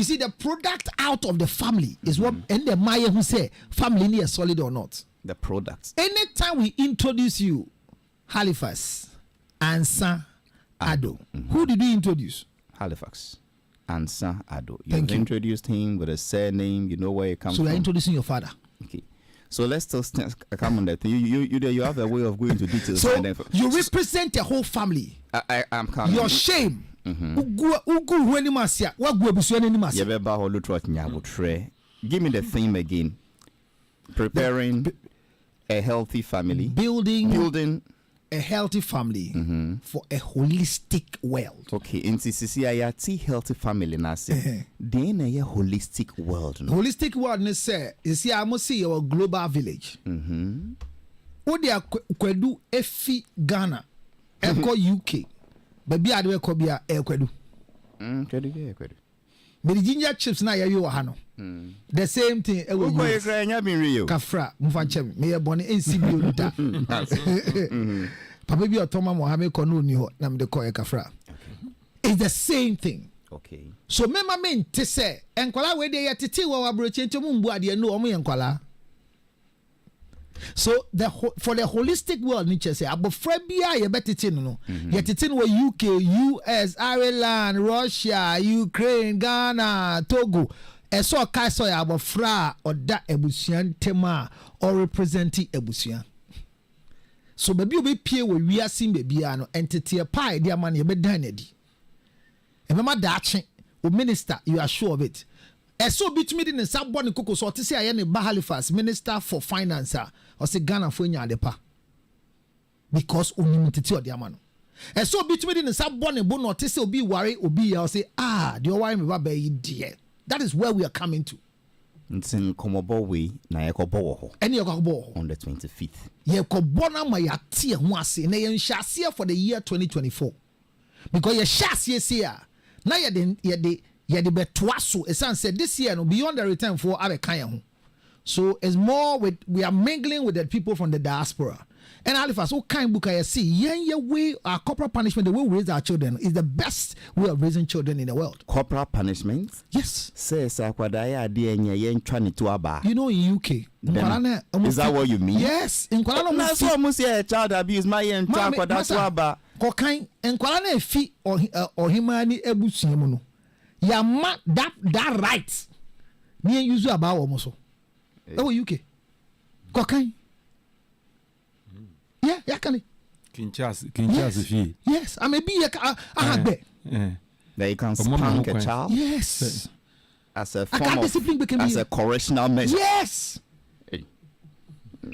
D: see, the product out of the family is what, and the Maya who say family is solid or not.
E: The products.
D: Anytime we introduce you, Halifax Ansa Addo, who did we introduce?
E: Halifax Ansa Addo.
D: Thank
E: You've
D: you.
E: introduced him with a surname. You know where it comes
D: So
E: from.
D: we are introducing your father.
E: Okay. So let's just come on that. You have a way of going into details.
D: So
E: and then
D: you represent the whole family.
E: I'm coming.
D: Your shame.
E: Give me the theme again. Preparing a healthy family.
D: Building a healthy family for a holistic world.
E: Okay, in CCCIT healthy family na say. Then a holistic world. No?
D: Holistic world ne say you see I must see our global village. Odi akwedu efi Ghana eko UK. Baby ade we kobia ekwedu.
E: Kwedu.
D: But the ginger chips na yayi wa ha no. The same thing e we
E: Uko ekra nya bin real.
D: Kafra mfa chem me ye bone NCB oluta. Papa bi otoma Mohammed kono ni ho na me de koye kafra. It's the same thing.
E: Okay.
D: So mema me nte say enkwala we de yetete wa abroche ntomu mbu ade no omo ye enkwala. So for the holistic world, Nietzsche say, abofra bia ye betete no. Ye tete no UK, US, Ireland, Russia, Ukraine, Ghana, Togo. Eso kai so ya abofra oda ebusuan tema or representing ebusuan. So baby obi pie we wiase baby ano entity pie dia man ye bedan na di. E mema daache o minister, you are sure of it. Eso bitumi di ne sabone koko so te say aye ne Halifax minister for finance or say Ghana for nya adepa because onimtiti o de ama no. Eso bitumi di ne sabone bo no te say obi ware obi ya o say de o ware me ba yi de. That is where we are coming to.
E: Ntin komobo we na yekobo wo ho.
D: Any yekobo
E: On the 25th.
D: Yekobo na ma ya tie ho ase na ye nhase for the year 2024. Because ye shase say na ye de betwaso esan said this year no beyond the return for abekan ho. So it's more with we are mingling with the people from the diaspora. And Halifax, what kind book I see? Yeah, way our corporal punishment, the way we raise our children is the best way of raising children in the world.
E: Corporal punishment?
D: Yes.
E: Says Akwadaya dear yen trying to aba.
D: You know in UK.
E: Is that what you mean?
D: Yes. In Kuala
E: That's almost a child abuse my yen to aba.
D: Kokain in Kuala fi or himani ebusiamuno. Ya ma that right. Me use about almost. Oh UK. Kokain. Yeah, can
G: Kinchas fee.
D: Yes, I may be a habit.
E: That you can spank a child.
D: Yes.
E: As a
D: I
E: form of, as a correctional measure.
D: Yes.
E: Hey.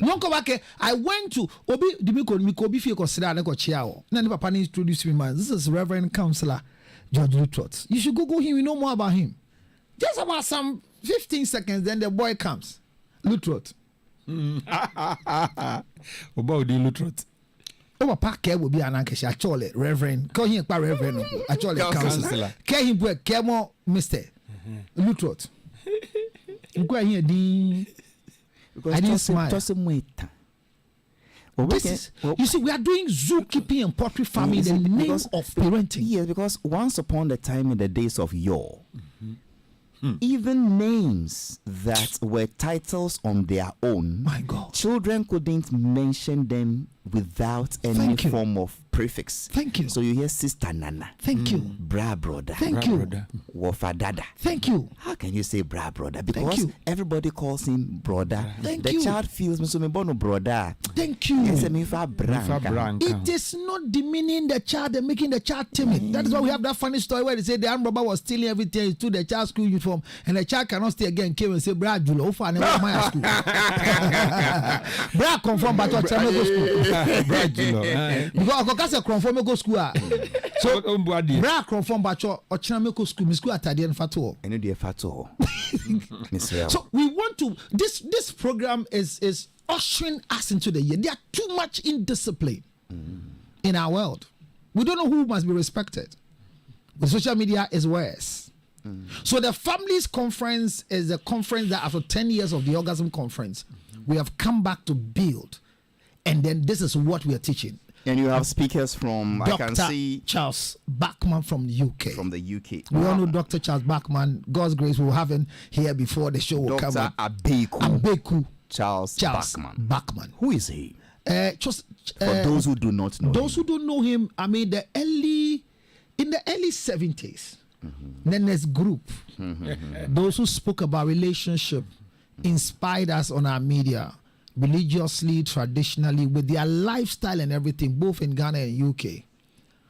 D: No go back. I went to Obi Mikobi fi consider na go chiao. Na ni papa introduce me man. This is Reverend Counselor George Lutrot. You should go him, you know more about him. Just about some 15 seconds then the boy comes. Lutrot.
G: About the Lutrot.
D: Over park care will be an anchor. Actually, Reverend. Call him by Reverend. Actually, Counselor. Care him boy. Care more, Mister Lutrot. You go here, D. I didn't smile. You see, we are doing zookeeping and poultry farming in the name of parenting.
E: Yes, because once upon a time in the days of yore, even names that were titles on their own,
D: my God,
E: children couldn't mention them without any form of prefix.
D: Thank you.
E: So you hear Sister Nana.
D: Thank you.
E: Bra brother.
D: Thank you.
E: Wofa dada.
D: Thank you.
E: How can you say bra brother? Because everybody calls him brother.
D: Thank
E: the
D: you.
E: child feels me so me bono brother.
D: Thank you.
E: Yes, me fa branca.
D: It is not demeaning the child and making the child timid. That is why we have that funny story where they say the armed robber was stealing everything. He took the child's school uniform and the child cannot stay again. Came and say, "Bra Julo, ofa never my school." Bra confirm but what time go school.
G: Bra Julo.
D: Because I can confirm go school. So bra confirm but or china go school. Me school atade and fato.
E: Eno dey fato.
D: So we want to this program is ushering us into the year. There are too much indiscipline in our world. We don't know who must be respected. The social media is worse. So the families conference is a conference that after 10 years of the orgasm conference, we have come back to build. And then this is what we are teaching.
E: And you have speakers from, I can
D: Dr.
E: see,
D: Charles Bachman from the UK.
E: from the UK.
D: We all know Dr. Charles Bachman. God's grace, we'll have him here before the show will come
E: Dr.
D: up.
E: Abeku
D: Charles
E: Bachman.
D: Bachman.
E: Who is he?
D: Just
E: For those who do not know
D: those
E: him.
D: who don't know him, I mean, in the early 70s, then there's group. Those who spoke about relationship inspired us on our media, religiously, traditionally, with their lifestyle and everything, both in Ghana and UK,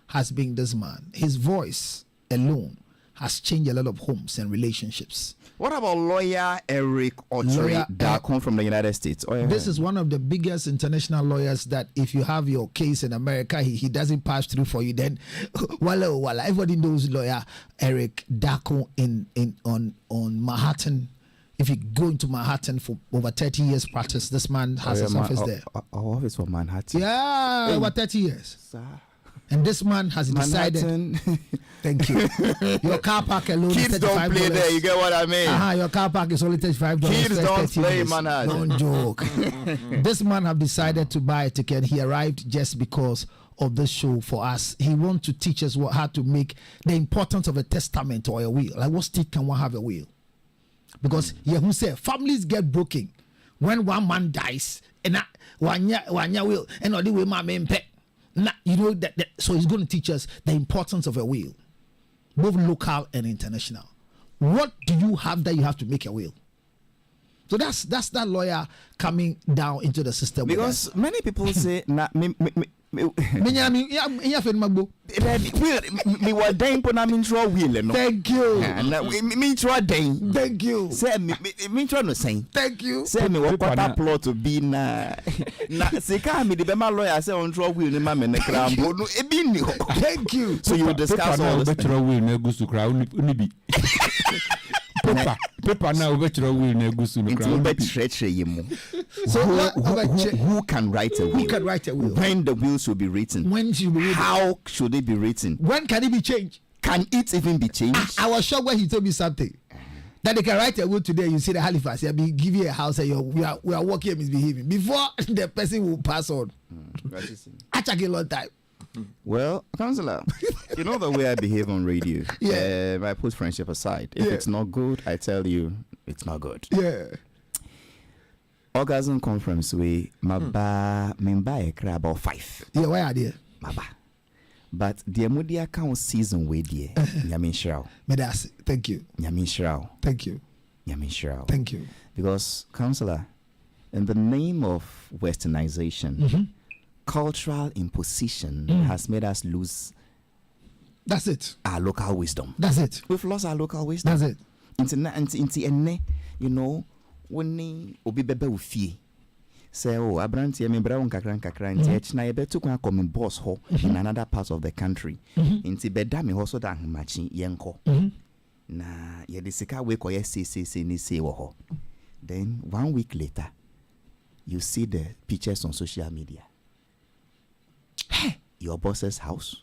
D: has been this man. His voice alone has changed a lot of homes and relationships.
E: What about lawyer Eric Otori that come from the United States? Oh, yeah.
D: This is one of the biggest international lawyers that if you have your case in America, he doesn't pass through for you. Then, wala, everybody knows lawyer Eric Dako on Manhattan. If you go into Manhattan for over 30 years practice, this man has his office there.
E: Our office for Manhattan.
D: Yeah, over 30 years.
E: Sir.
D: And this man has decided. Thank you. Your car park alone is $35.
E: Kids don't play there, you get what I mean?
D: Your car park is only $35.
E: Kids don't play,
D: man.
E: Manhattan.
D: Don't joke. This man have decided to buy a ticket. He arrived just because of this show for us. He wants to teach us how to make the importance of a testament or a will. Like what state can one have a will? Because who say families get broken when one man dies and one will and the way my man pet. You know that, so he's going to teach us the importance of a will, both local and international. What do you have that you have to make a will? So that's that lawyer coming down into the system.
E: Because many people say,
D: Thank you. Thank you.
E: Say me try no saying.
D: Thank you.
E: Say me what plot to be na say ka me the be my lawyer say on draw will ni ma me ne krambo no e bi ni ho.
D: Thank you.
E: So you will discuss all this.
G: Will na gusu kra unibi. Paper now better will na gusu no kra.
E: So who can write a will?
D: Who can write a will?
E: When the will should be written?
D: When should be written?
E: How should it be written?
D: When can it be changed?
E: Can it even be changed?
D: I was shocked when he told me something. That they can write a will today. You see the Halifax, they'll be give you a house and we are working and misbehaving. Before the person will pass on. I check a long time.
E: Well, Counselor, you know the way I behave on radio.
D: Yeah.
E: I put friendship aside. If it's not good, I tell you it's not good.
D: Yeah.
E: Orgasm conference we maba memba ekra about 5.
D: Yeah, why are they?
E: Maba. But the Modia account season we dear. Nyamin Shrao.
D: Medas, thank you.
E: Nyamin Shrao.
D: Thank you.
E: Nyamin Shrao.
D: Thank you.
E: Because, Counselor, in the name of westernization, cultural imposition has made us lose.
D: That's it.
E: Our local wisdom.
D: That's it.
E: We've lost our local wisdom.
D: That's it.
E: Into you know, when obi bebe ufi. Say, oh, Abranti, me brown kakran nti na yebetu kwa come boss ho in another part of the country. Inti beda me ho so da machi yenko. Na ye de sika we ko ye say ni say wo ho. Then 1 week later, you see the pictures on social media. Your boss's house,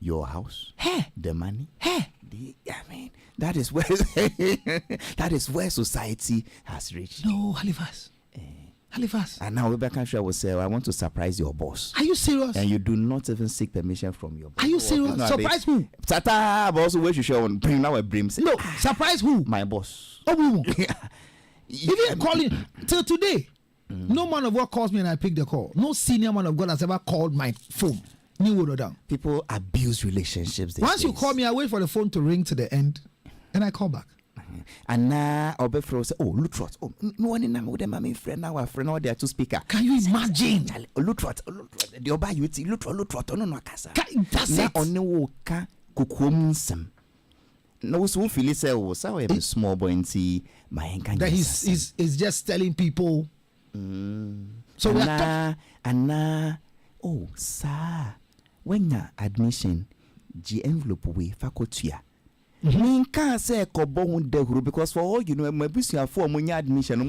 E: your house, the money, I mean, that is where society has reached.
D: No, Halifax. Halifax.
E: And now Weber Country will say, I want to surprise your boss.
D: Are you serious?
E: And you do not even seek permission from your boss.
D: Are you serious? Surprise who?
E: Tata, but also where you show on bring now a brim.
D: No, surprise who?
E: My boss.
D: Oh, we even calling till today. No man of God calls me and I pick the call. No senior man of God has ever called my phone.
E: People abuse relationships.
D: Once you call me, I wait for the phone to ring to the end, and I call back.
E: And now I'll be say, oh, Lutrot. Oh, no one in them with them. I'm friend now. Our friend now they are two speaker.
D: Can you imagine?
E: Lutrot. The oba you see Lutrot. No no kasa.
D: That's it.
E: On the woka kukumsem. No so feel say oh, so a small boy and see my enkan.
D: That he's just telling people. So we are
E: and oh, sir. When your admission, G envelope we faculty. Me can't say kobo hun de group because for all you know, my business for money admission.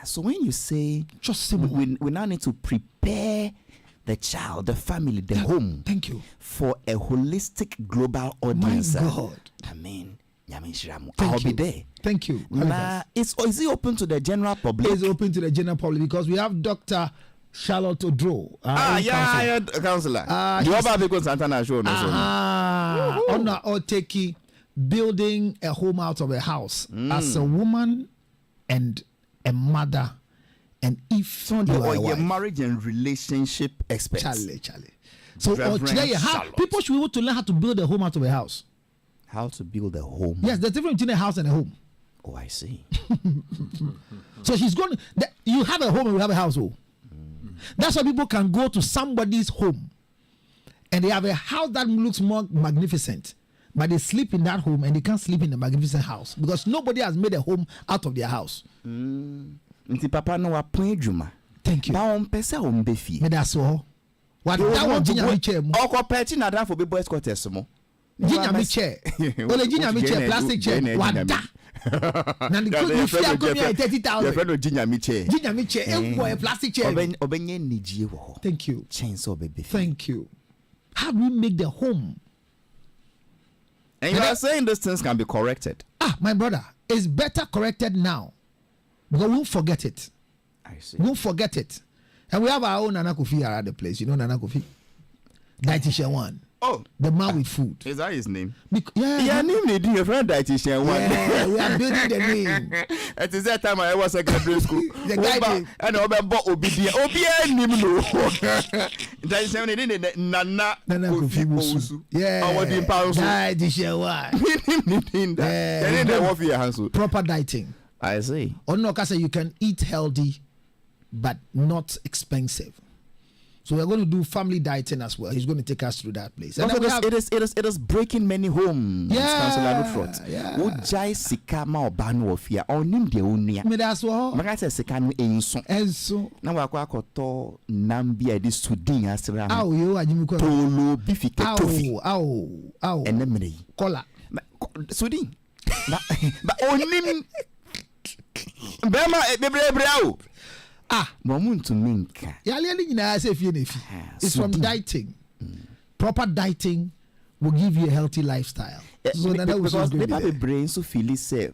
E: So when you say
D: just
E: we now need to prepare the child, the family, the home.
D: Thank you
E: for a holistic global audience.
D: My God,
E: I mean. I'll be there.
D: Thank you.
E: Is it open to the general public?
D: It's open to the general public because we have Dr. Charlotte Addo.
E: Counselor. You have a Santana show.
D: Ona Oteki building a home out of a house as a woman and a mother. And if you are
E: your marriage and relationship expert.
D: Charlie. So today, people should be able to learn how to build a home out of a house.
E: How to build a home?
D: Yes, there's a difference between a house and a home.
E: Oh, I see.
D: So she's going. You have a home and you have a household. That's why people can go to somebody's home, and they have a house that looks more magnificent, but they sleep in that home and they can't sleep in the magnificent house because nobody has made a home out of their house.
E: Papa no appoint juma.
D: Thank you.
E: Ba on pesa on befi.
D: Me that's all. What that one ginya me chair mo.
E: Oko peti na dan for be boys quarters mo.
D: Ginya me chair. Ole ginya me chair plastic chair. What da? Na the good you fear come here 30,000.
E: Your friend ginya me chair.
D: Ginya me chair. A plastic chair.
E: Obenye nijie wo.
D: Thank you.
E: Chains of befi.
D: Thank you. How do we make the home?
E: And you are saying these things can be corrected.
D: My brother, it's better corrected now. Because we won't forget it.
E: I see.
D: We won't forget it. And we have our own Nana Kofi around the place. You know Nana Kofi? Dietitian one.
E: Oh.
D: The man with food.
E: Is that his name?
D: Yeah,
E: name is your friend Dietitian one.
D: Yeah, we are building the name.
E: It is that time I was secondary school.
D: The guy
E: and Obia name no. Dietitian Nana Kofi.
D: Yeah. Dietitian one. Proper dieting.
E: I see.
D: Or no, because you can eat healthy, but not expensive. So we're going to do family dieting as well. He's going to take us through that place. And
E: it is breaking many homes.
D: Yeah.
E: Ujai sika ma obanu ofia. Onim de unia.
D: Me that's what.
E: Maka say sika no enso.
D: Enso.
E: Na wa kwa koto nambi edi sudin asra.
D: Aw yo ajimi ko.
E: Polo bifi ketofi.
D: Aw.
E: Enemre.
D: Kola.
E: Sudin. Ba onim Bema ebrebrao. Momuntu minka.
D: Yali nyina say fie na fi. It's from dieting. Proper dieting will give you a healthy lifestyle.
E: So because the brain so feel say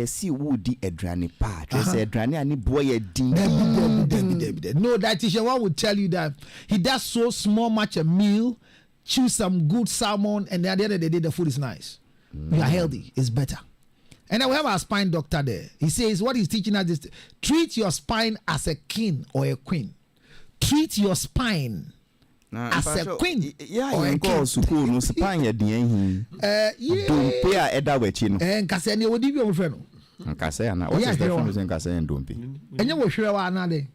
E: si woody adrani pa. Say adrani ani boy din.
D: No, dietitian one would tell you that he does so small much a meal, choose some good salmon, and at the end of the day the food is nice. You are healthy. It's better. And then we have our spine doctor there. He says what he's teaching us is treat your spine as a king or a queen. Treat your spine as a queen.
E: Or a king. School no spine ya diyan hi. Don't pay a eda wechi no.
D: Nkase ni odi bi o friend no.
E: Nkase na. What is the difference between nkase and don't pay?
D: Enye wo hwere wa na de.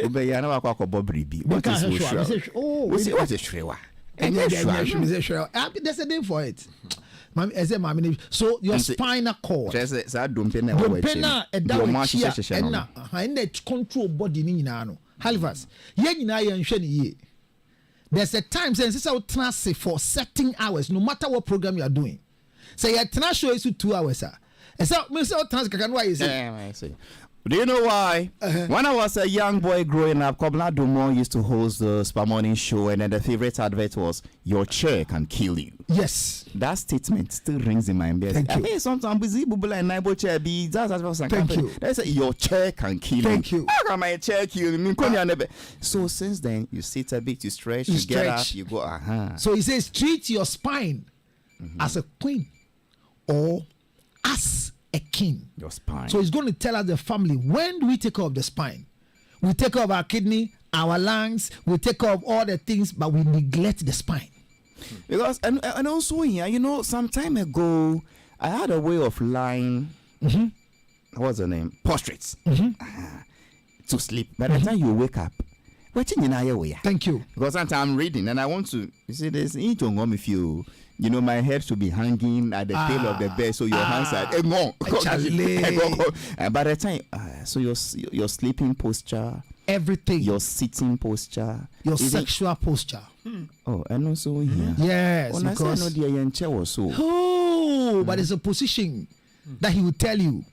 E: Obe ya na wa kwa akọbọ bribi. What is wo hwere? What is hwere wa?
D: There's a name for it. So your spinal cord. Control body ni nyina no. Halifax. Ye nyina ye nhwe ni ye. There's a time since I would transit for certain hours no matter what program you are doing. Say you trans show is 2 hours sir. And so me say trans can why is it?
E: I see. Do you know why? When I was a young boy growing up, Kobla Dumont used to host the Spa Morning Show, and then the favorite advert was, your chair can kill you.
D: Yes.
E: That statement still rings in my ears.
D: Thank you.
E: I mean, sometimes busy bubble and neighbor chair be that's
D: Thank you.
E: They say your chair can kill you.
D: Thank you.
E: How can my chair kill you? So since then, you sit a bit, you stretch, you get up, you go,
D: So he says, treat your spine as a queen or as a king.
E: Your spine.
D: So he's going to tell us the family, when do we take care of the spine? We take care of our kidney, our lungs, we take care of all the things, but we neglect the spine.
E: Because and also here, you know, some time ago I had a way of lying. What's the name? Prostrates. To sleep. By the time you wake up,
D: thank you.
E: Because sometimes I'm reading and I want to, you see, there's if you know, my head should be hanging at the tail of the bed, so your hands are and by the time, so your sleeping posture,
D: everything,
E: your sitting posture,
D: your sexual posture.
E: Oh, and also here,
D: yes, because but it's a position that he will tell you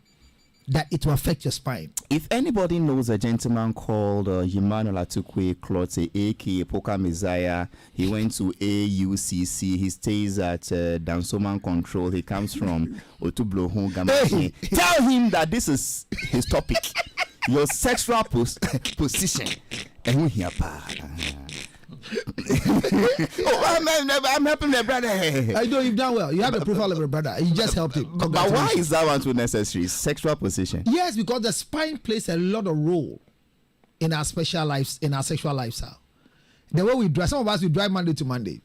D: that it will affect your spine. If
E: anybody knows a gentleman called Emmanuel Atukwe Clotte, aka Poker Messiah, he went to AUCC. He stays at Dansoman Control. He comes from Otublo Hungama. Tell him that this is his topic. your sexual position. And here, I'm helping my brother.
D: I know you've done well. You have the profile of your brother. You just helped him.
E: But why is that one too necessary? Sexual position.
D: Yes, because the spine plays a lot of role in our special lives, in our sexual lifestyle. The way we drive, some of us we drive Monday to Monday.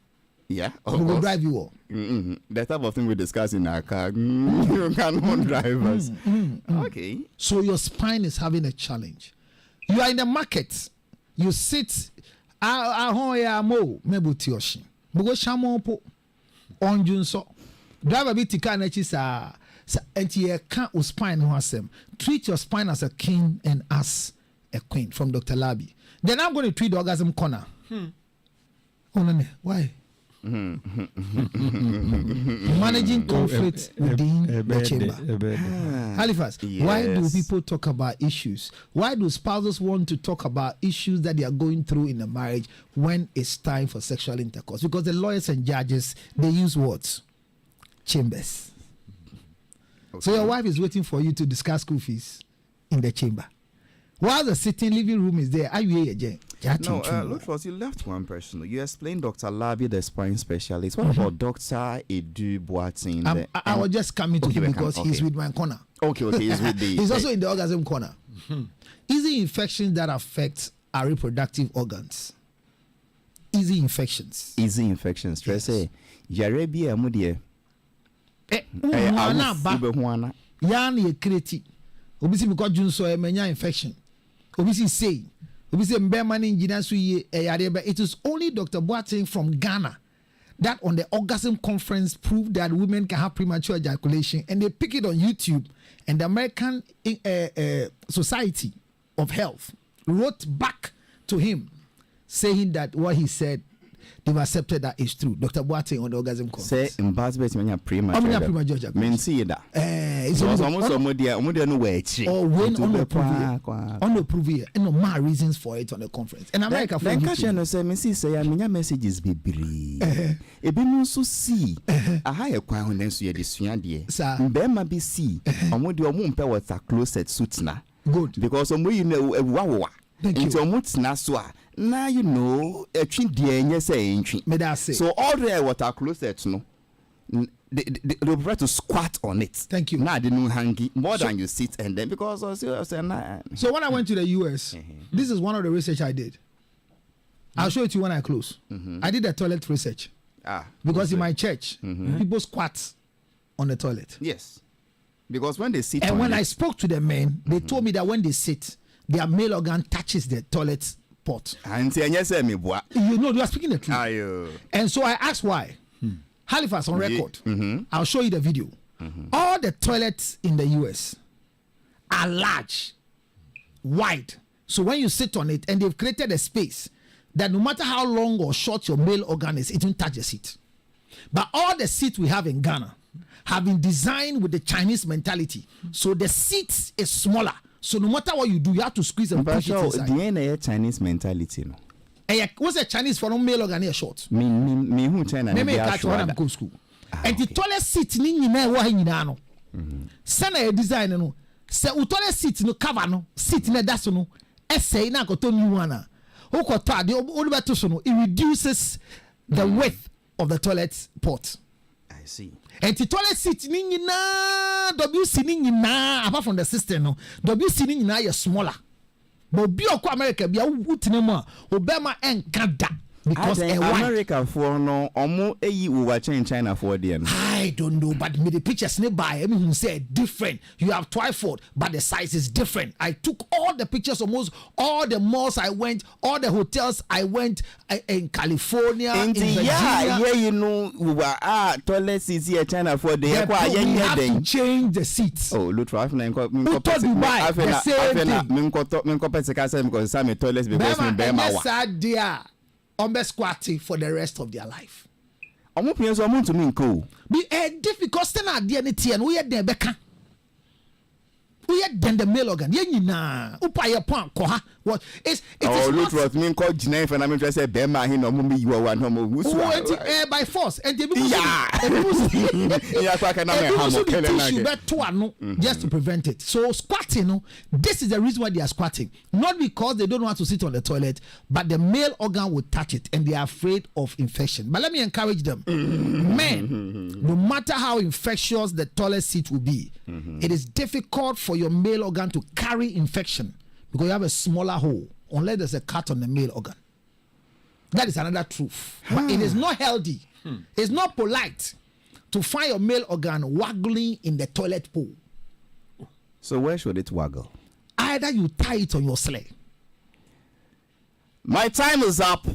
E: Yeah,
D: we will drive you all.
E: The type of thing we discuss in our car. You cannot drive us. Okay.
D: So your spine is having a challenge. You are in the market. You sit. Drive a bit to spine. Treat your spine as a king and as a queen from Dr. Labi. Then I'm going to treat the orgasm corner. Oh, no, why? Managing conflict within the chamber. Halifax,
E: yes.
D: Why do people talk about issues? Why do spouses want to talk about issues that they are going through in a marriage when it's time for sexual intercourse? Because the lawyers and judges, they use words. Chambers. Okay. So your wife is waiting for you to discuss school fees in the chamber. While the sitting living room is there, are you here?
E: No, look first, you left one person. You explained Dr. Labi, the spine specialist. What about Dr. Edu Boatin?
D: I was just coming to him because he's with my corner.
E: Okay, he's with the...
D: He's also in the orgasm corner. Easy infections that affect our reproductive organs. Easy infections.
E: Stress. Yarebi amudie.
D: Yan ye kreti. Obisi because Junso emenya infection. Obisi say. Obisi mbemani engineer so ye eyarebe. It is only Dr. Boateng from Ghana that on the orgasm conference proved that women can have premature ejaculation, and they pick it on YouTube. And the American Society of Health wrote back to him saying that what he said, they've accepted that it's true. Dr. Boateng on the orgasm conference.
E: Say embarrassment when you're premature ejaculation. Men see that.
D: It's almost on the prove and no more reasons for it on the conference. And America for
E: you. Say me see say my messages be bree. E be no so see. Aha e kwan ho nenso ye de sua de. Be ma be see. Omo de omo mpe water closet suit na.
D: Good.
E: Because omo you know wawa. It's almost naswa. Now you know a chin DNA say. So all the water closet no. They prefer to squat on it.
D: Thank you.
E: Now they don't hang it more than you sit and then because
D: so when I went to the US, this is one of the research I did. I'll show it to you when I close. I did the toilet research. Because in my church, people squat on the toilet.
E: Yes. Because when they sit
D: and when I spoke to the men, they told me that when they sit, their male organ touches the toilet pot.
E: And you
D: know, you are speaking the truth. And so I asked why. Halifax on record. I'll show you the video. All the toilets in the US are large, wide. So when you sit on it, and they've created a space that no matter how long or short your male organ is, it won't touch the seat. But all the seats we have in Ghana have been designed with the Chinese mentality. So the seat is smaller. So no matter what you do, you have to squeeze and push it inside.
E: The Chinese mentality, no.
D: What's a Chinese for no male organ here short?
E: Me who China.
D: Me catch when I'm go school. And the toilet seat ni nyina wa nyina no. Sana e design no. Se u toilet seat no cover no, seat na da so no. Essay na ko to new one na. Who ko to ade o be to so no, it reduces the width of the toilet pot.
E: I see.
D: And the toilet seat ni nyina WC ni nyina apart from the system no. WC ni nyina is smaller. But be America be a Obama and Canada because
E: America for no omo over China for them.
D: I don't know, but me the pictures nearby. I mean, who said different. You have twifold, but the size is different. I took all the pictures, almost all the malls I went, all the hotels I went in California. In
E: yeah, you know, toilets is here China for the.
D: We have to change the seats.
E: Oh, look, I
D: the same thing. Squatting for the rest of their life.
E: Be
D: difficult thing at the end and we are there beka. We are then the male organ. Ye nyina upa ye pon koha What it's
E: look what me call Jine for na me say be ma he no me you one no
D: by force and they just to prevent it. So squatting, this is the reason why they are squatting. Not because they don't want to sit on the toilet, but the male organ will touch it and they are afraid of infection. But let me encourage them. Men, no matter how infectious the toilet seat will be, it is difficult for your male organ to carry infection because you have a smaller hole unless there's a cut on the male organ. That is another truth. But it is not healthy. It's not polite to find your male organ waggling in the toilet bowl.
E: So where should it waggle?
D: Either you tie it on your sleigh.
E: My time is up.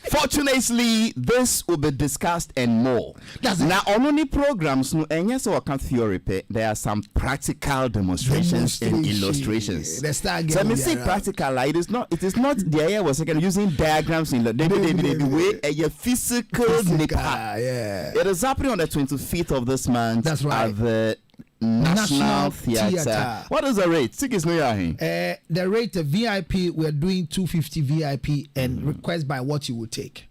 E: Fortunately, this will be discussed and more. Now, on only programs, no, and yes, or can't theory, there are some practical demonstrations and illustrations. So, me say practical. Like, it is not the idea was again using diagrams in the way a physical nipa.
D: Yeah.
E: It is happening on the 25th of this month.
D: That's right.
E: At the National Theatre. What is the rate?
D: The rate of VIP, we're doing 250 VIP and request by what you will take.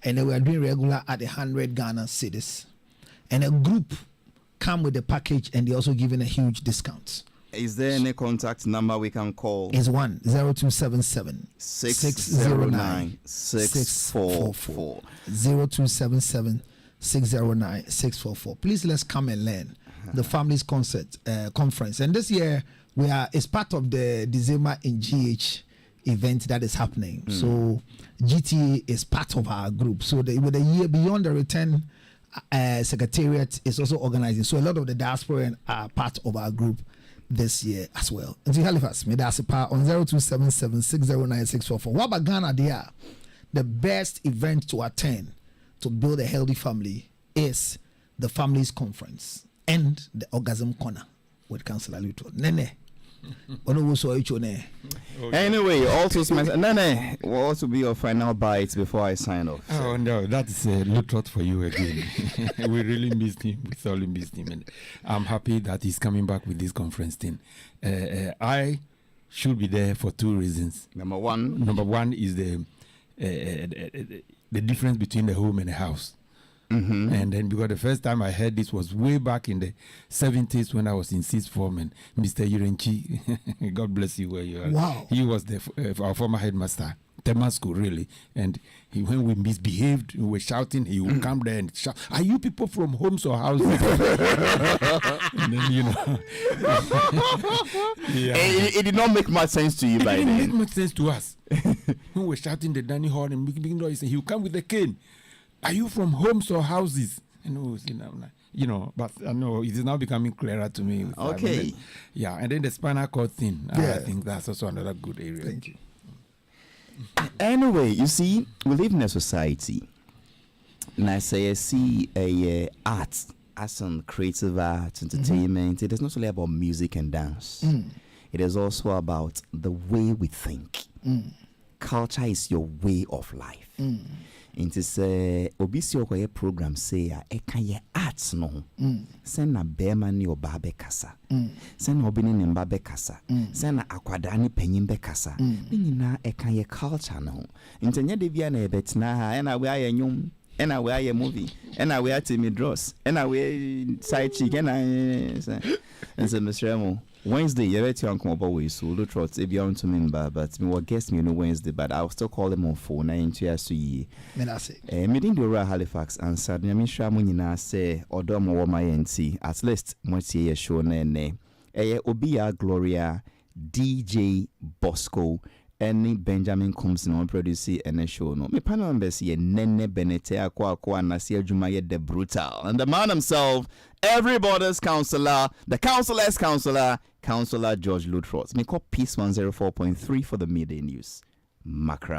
D: And then we are doing regular at 100 Ghana cedis. And a group come with the package and they're also giving a huge discount.
E: Is there any contact number we can call?
D: It's 0277
E: 609 644.
D: 0277 609 644. Please let's come and learn the families conference. And this year it's part of the December in GH event that is happening. So GTA is part of our group. So with a year beyond the return, secretariat is also organizing. So a lot of the diaspora are part of our group this year as well. And to Halifax, me that's a part on 0277 609 644. What about Ghana? There, the best event to attend to build a healthy family is the families conference and the orgasm corner with Councillor Luto. Nene.
E: Anyway, also Nene, what will also be your final bites before I sign off?
G: Oh no, that's a Lutrot for you again. We really missed him. We thoroughly missed him, and I'm happy that he's coming back with this conference thing. I should be there for two reasons. Number one is the difference between the home and the house. And then because the first time I heard this was way back in the 70s when I was in sixth form, and Mr. Yurenchi, God bless you where you are.
D: Wow.
G: He was our former headmaster, Temasco, really. And when we misbehaved, we were shouting, he would come there and shout, "Are you people from homes or houses?" And then,
E: it did not make much sense to you by then.
G: It didn't make much sense to us. When we were shouting the dining hall and making noise, he would come with a cane. "Are you from homes or houses?" But I know it is now becoming clearer to me.
E: Okay.
G: And then the spinal cord thing. I think that's also another good area.
D: Thank you.
E: Anyway, you see, we live in a society. And I say, I see art, as in creative art, entertainment. It is not only about music and dance. It is also about the way we think. Culture is your way of life. Into say obisi okoye program say ekaye arts no send na bema ni oba be kasa send na obini ni mba be kasa send na akwada ni panyin be kasa ni na ekaye culture no into nya de bia na ebetina ha na we aye nyum na we aye movie na we atimi draws na we side chick na nse Mr. Wednesday, you bet you uncle about we so look trot if you want to member, but me will guess me no Wednesday, but I'll still call them on phone. I into years to ye. Meeting the Royal Halifax and Sadney Shamunina say or do more my NT at least much ye show nene. Obia Gloria DJ Bosco. Any Benjamin comes in on produce and a show no. Me panel members ye Nene Benete Aqua Nasia Jumaye de Brutal. And the man himself, everybody's counselor, the counselor's counselor, Counselor George Lutrot. Me call Peace 104.3 for the midday news. Macra.